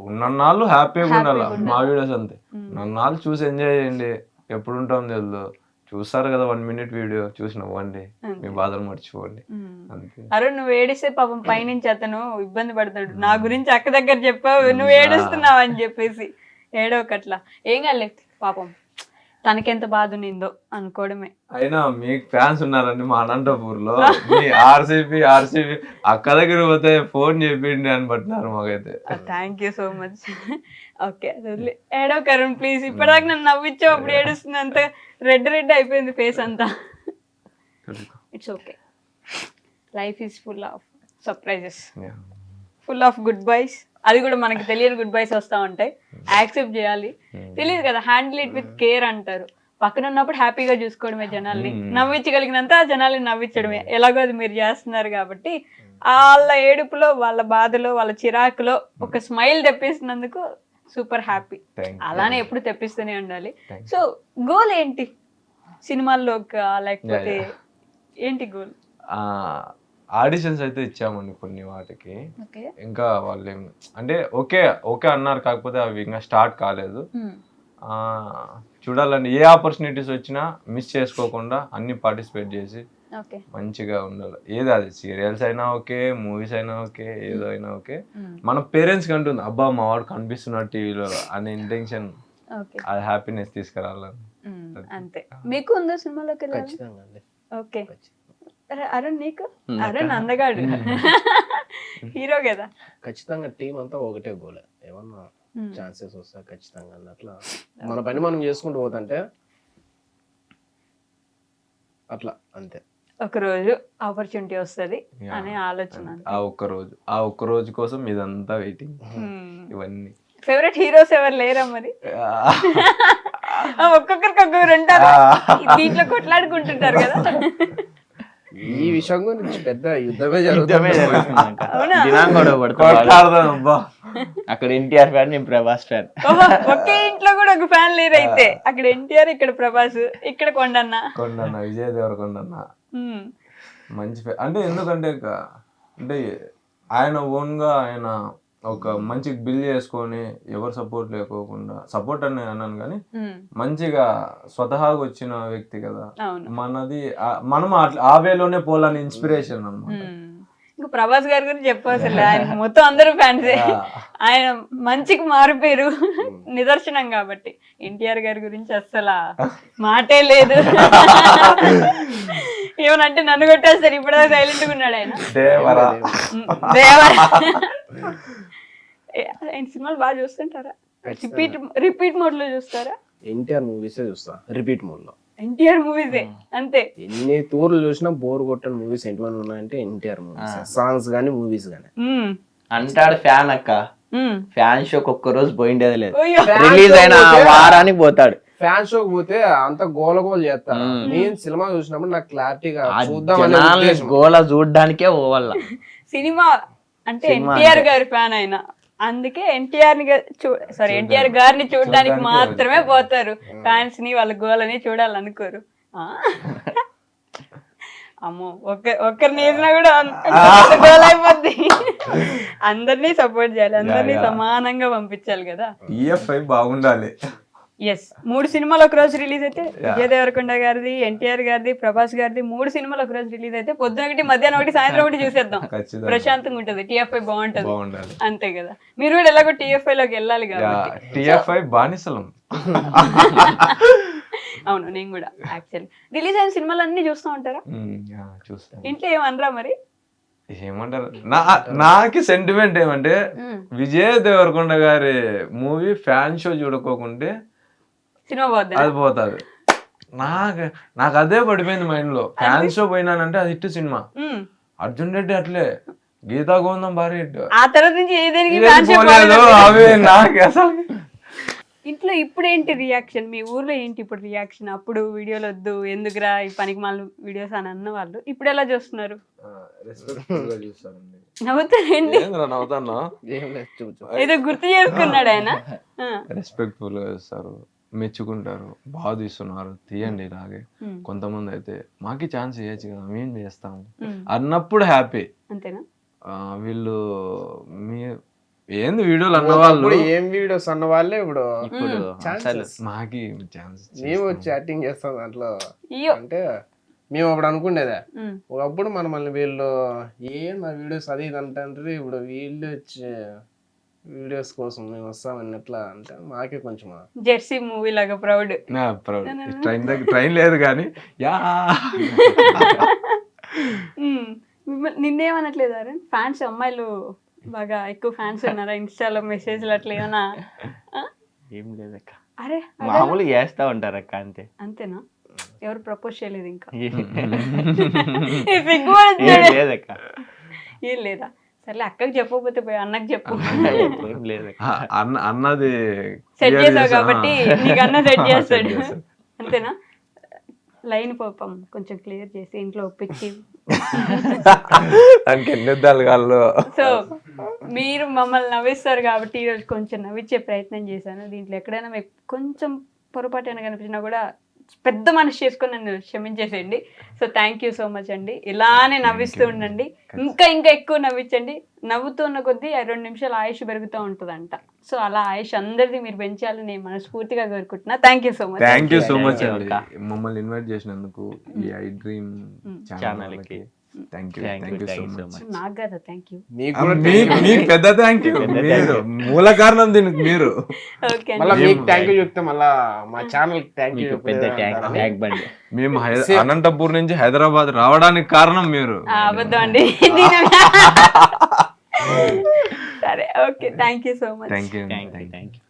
ఉన్నన్నాళ్ళు హ్యాపీగా ఉండాలి. మా వీడియోస్ అంతే, నన్నాళ్ళు చూసి ఎంజాయ్ చేయండి. ఎప్పుడు ఉంటాం తెలియదు. చూస్తారు కదా 1 minute వీడియో, చూసి నవ్వండి, మీ బాధలు మర్చిపోండి. అరుణ్ నువ్వు ఏడిస్తే పాపం పైనుంచి అతను ఇబ్బంది పడతాడు. నా గురించి అక్క దగ్గర చెప్పావు, నువ్వు ఏడుస్తున్నావు అని చెప్పేసి. ఏడవకట్లా, ఏం కాలేదు పాపం, తనకెంత బాధ నిందో అనుకోవడమే. అయినా మీకు ఫ్యాన్స్ ఉన్నారండి మా అనంతపూర్ లో. మీ ఆర్సీబీ అక్క దగ్గర పోతే ఫోన్ చెప్పిండి అని పట్టినారు మాకైతే. Thank you so much. Okay, ఏడో కరుణ్ ప్లీజ్. ఇప్పటిదాకా నన్ను నవ్వించావు, అప్పుడు ఏడుస్తుంది, అంత రెడ్ అయిపోయింది ఫేస్ అంతా. It's okay, life is full of surprises, full of goodbyes. అది కూడా మనకి తెలియని గుడ్ బైస్ వస్తూ ఉంటాయి, యాక్సెప్ట్ చేయాలి. తెలియదు కదా, హ్యాండిల్ ఇట్ విత్ కేర్ అంటారు. పక్కన ఉన్నప్పుడు హ్యాపీగా చూసుకోవడమే, జనాల్ని నవ్వించగలిగినంత జనాల్ని నవ్వించడమే. ఎలాగో అది మీరు చేస్తున్నారు కాబట్టి, వాళ్ళ ఏడుపులో, వాళ్ళ బాధలో, వాళ్ళ చిరాకులో ఒక స్మైల్ తెప్పిస్తున్నందుకు సూపర్ హ్యాపీ. Thank you. అలానే ఎప్పుడు తెప్పిస్తూనే ఉండాలి. Thank you. సో గోల్ ఏంటి సినిమాల్లోకా లేకపోతే Yeah. ఏంటి గోల్? ఆడిషన్స్ అయితే ఇచ్చామండి కొన్ని వాటికి. ఓకే. ఇంకా వాళ్ళు అంటే ఓకే ఓకే అన్నారు, కాకపోతే అవి ఇంకా స్టార్ట్ కాలేదు. చూడాలండి, ఏ ఆపర్చునిటీస్ వచ్చినా మిస్ చేసుకోకుండా అన్ని పార్టిసిపేట్ చేసి ఓకే. మంచిగా ఉండాలి. ఏది అది సీరియల్స్ అయినా ఓకే, మూవీస్ అయినా ఓకే, ఏదో అయినా ఓకే. మన పేరెంట్స్ కి ఉంటుంది అబ్బా మా వాడు కనిపిస్తున్నాడు టీవీలో అనే ఇంటెన్షన్, ఓకే. అది హ్యాపీనెస్ తీసుకురావాలని. అంతే. మీకు ఉందా సినిమాలోకి వెళ్ళాలి? ఖచ్చితంగా అండి. ఓకే. అరుణ్ నీకు? అరుణ్ అందగాడు హీరో కదా. ఖచ్చితంగా టీం అంతా ఒకటే గోలే, ఏమన్నా ఛాన్సెస్ వస్తా ఖచ్చితంగా అట్లా మన పని మనం చేసుకుంటూ పోతుంటే అట్లా అంతే. ఒక రోజు ఆపర్చునిటీ వస్తుంది అనే ఆలోచన. ఆ ఒక్క రోజు కోసం ఇదంతా వెయిటింగ్. ఇవన్నీ ఫేవరెట్ హీరోస్ ఎవరు లేరా మరి? ఒక్కొక్కరికి ఒక్కొక్కరు ఉంటారు, దీంట్లో కొట్లాడుకుంటుంటారు కదా. ఈ విషయం గురించి పెద్ద యుద్ధమే యుద్ధమే జరుగుతుంది. జరుగుతుంది. అవునా? దినాం గొడవ పడుతుంది. కొట్లాడదాం అబ్బా. అక్కడ ఎన్టీఆర్ ఫ్యాన్, నేను ప్రభాస్ ఫ్యాన్. ఓహో, ఒకే ఇంట్లో కూడా ఒక ఫ్యాన్ లేరు అయితే. అక్కడ ఎన్టీఆర్, ఇక్కడ ప్రభాస్, ఇక్కడ కొండన్న. విజయ్ దేవరకొండన్న మంచి అంటే ఎందుకంటే అంటే ఆయన ఓన్ గా ఆయన ఒక మంచి బిల్ చేసుకొని ఎవరు సపోర్ట్ లేకోకుండా, సపోర్ట్ అని అన్నాను కానీ మంచిగా స్వతహాగా వచ్చిన వ్యక్తి కదా. మనది మనం ఆ వేలోనే పోలని ఇన్స్పిరేషన్ అన్నమాట. ఇంకా ప్రభాస్ గారి గురించి చెప్పవసలు, ఆయన మొత్తం అందరూ ఫ్యాన్సే. ఆయన మంచికి మారిపోయారు నిదర్శనం కాబట్టి. ఎన్టీఆర్ గారి గురించి అస్సలు మాటే లేదు. ఏమనంటే నన్ను కొట్టేస్తారు, ఇప్పుడే సైలెంట్ గా ఉన్నాడు ఆయన. దేవరా. ఆయన సినిమాలు బాగా చూస్తుంటారా? రిపీట్ మోడ్ లో చూస్తారా? ఎన్టీఆర్ మూవీస్ చూస్తా రిపీట్ మోడ్ లో. ఎన్టీఆర్ మూవీసే అంతే. ఎన్ని తూర్లు చూసినా బోర్ కొట్టని మూవీస్ ఎంతమంది ఉన్నాయంటే ఎన్టీఆర్ మూవీస్, సాంగ్స్ గానీ మూవీస్ గానీ. అంటాడు ఫ్యాన్ అక్క, ఫ్యాన్ షోకి ఒక్క రోజు పోయిండేది లేదు. ఓయ్యో. రిలీజ్ అయిన వారానికి పోతాడు. ఫ్యాన్ షోకి పోతే అంత గోలగోలు చేస్తాను. నేను సినిమా చూసినప్పుడు నాకు క్లారిటీగా జనాల్ని గోల చూడడానికే పోవాల. సినిమా అంటే ఎన్టీఆర్ గారి ఫ్యాన్ అయినా, అందుకే ఎన్టీఆర్ ఎన్టీఆర్ గారిని చూడడానికి మాత్రమే పోతారు. ఫ్యాన్స్ ని వాళ్ళ గోలని చూడాలనుకోరు. అమ్మో, ఒక్కరిని వేసినా కూడా గోల్ అయిపోద్ది. అందరినీ సపోర్ట్ చేయాలి, అందరినీ సమానంగా పంపించాలి కదా. TFI బాగుండాలి. ఎస్, 3 సినిమాలు ఒక రోజు రిలీజ్ అయితే, విజయ్ దేవరకొండ గారిది, ఎన్టీఆర్ గారిది, ప్రభాస్ గారిది 3 సినిమాలు ఒక రోజు రిలీజ్ అయితే పొద్దున ఒకటి, మధ్యాహ్నం ఒకటి, సాయంత్రం ఒకటి చూసేద్దాం. ప్రశాంతంగా ఉంటది. TFI బాగుంటది అంతే కదా. మీరు కూడా ఎలాగో TFI లోకి వెళ్ళాలి కాబట్టి. TFI బానిసలం. అవును, నేను కూడా యాక్చువల్లీ రిలీజ్ అయిన సినిమాలు అన్ని చూస్తూ ఉంటారా? చూస్తాను. ఇంట్లో ఏమనరా మరి? ఏమంటారు, నాకు సెంటిమెంట్ ఏమంటే విజయ్ దేవరకొండ గారి మూవీ ఫ్యాన్ షో చూడకోకుంటే సినిమా పోద్ది, అది పోతుంది. నాకు అదే పడిపోయింది మైండ్ లో. ఫ్యాన్ షో పోయినానంటే అది హిట్ సినిమా. అర్జున్ రెడ్డి అట్లే, గీతా గోవిందం భారీ హిట్. ఆ తర్వాత నుంచి ఏదేనికి అవి నాకు అసలు. ఇంట్లో ఇప్పుడు ఏంటి రియాక్షన్? మీ ఊర్లో ఏంటి ఇప్పుడు రియాక్షన్? అప్పుడు వీడియోలు వద్దు, ఎందుకురా ఈ పనికి మాల వీడియోస్ అని అన్న వాళ్ళు ఇప్పుడు ఎలా చూస్తున్నారు? నవ్వుతారండి. ఏదో గుర్తు చేసుకున్నాడు ఆయన. రెస్పెక్ట్ఫుల్ గా చూస్తారు, మెచ్చుకుంటారు, బాగా తీస్తున్నారు, తీయండి ఇలాగే. కొంతమంది అయితే మాకి ఛాన్స్ ఇవ్వచ్చు కదా, మేము చేస్తాము అన్నప్పుడు హ్యాపీ. అంతేనా? వీళ్ళు ఏంది వీడియోలు అన్నవాళ్ళు, ఏం వీడియోస్ అన్న వాళ్ళే ఇప్పుడు మాకి ఛాన్స్. మేము చాటింగ్ చేస్తాం దాంట్లో. అంటే మేము అప్పుడు అనుకునేదే, ఒకప్పుడు మనల్ని వీళ్ళు ఏం నా వీడియోస్ అది ఇది అంటే, ఇప్పుడు వీళ్ళు వచ్చే వీడియోస్ కోసం మేము వస్తామని ఎట్లా అంటే మాకే కొంచెం జెర్సీ మూవీ లాగా ప్రౌడ్. ట్రైన్ లేదు కానీ నిన్నేమనట్లేదు అరే? ఫ్యాన్స్ అమ్మాయిలు బాగా ఎక్కువ ఫ్యాన్స్ ఉన్నారా? ఇన్స్టాలో మెసేజ్లు అట్లా ఏమన్నా? ఏం లేదక్క, అరే మామూలు చేస్తా ఉంటారు అక్క, అంతే. అంతేనా? ఎవరు ప్రపోజ్ చేయలేదు ఇంకా? లేదక్క. ఏం లేదా? సర్లే, అక్కకి చెప్పకపోతే పోయి అన్నకి చెప్పు. అన్నది సెట్ చేసావు కాబట్టి నీకు అన్న సెట్ చేస్తాడు. అంతేనా? లైన్ పాపం కొంచెం క్లియర్ చేసి ఇంట్లో ఒప్పించి. దానికి ఎన్ని కాళ్ళు. సో మీరు మమ్మల్ని నవ్విస్తారు కాబట్టి ఈరోజు కొంచెం నవ్వించే ప్రయత్నం చేశాను. దీంట్లో ఎక్కడైనా మీకు కొంచెం పొరపాటు అయినా కనిపించినా కూడా పెద్ద మనసు చేసుకొని నన్ను క్షమించేసేయండి. So thank you so much అండి. ఇలానే నవ్విస్తూ ఉండండి, ఇంకా ఇంకా ఎక్కువ నవ్వించండి. నవ్వుతూ ఉన్న కొద్దీ 2 నిమిషాలు ఆయుష్ పెరుగుతూ ఉంటుందంట. సో అలా ఆయుష్ అందరిది మీరు పెంచాలని నేను మనస్ఫూర్తిగా కోరుకుంటున్నా. Thank you so much. Thank you so Thank much you, అండి అక్క. మమ్మల్ని ఇన్వైట్ చేసినందుకు ఈ ఐ డ్రీమ్ ఛానల్ కి థ్యాంక్ యూ సో మచ్. నాకు కదా థ్యాంక్ యూ. మీకు కూడా మీకు పెద్ద థ్యాంక్ యూ, మీరు మూల కారణం దీనికి మీరు. ఓకే మళ్ళీ అండి. మీకు థ్యాంక్ యూ చెప్తే మళ్ళా మా ఛానల్ థ్యాంక్ యూ మీకు పెద్ద ట్యాంక్ బండి. మేము అనంతపూర్ నుంచి హైదరాబాద్ రావడానికి కారణం మీరు. అబద్ధం అండి. సరే okay thank you so much. Thank you. Thank you.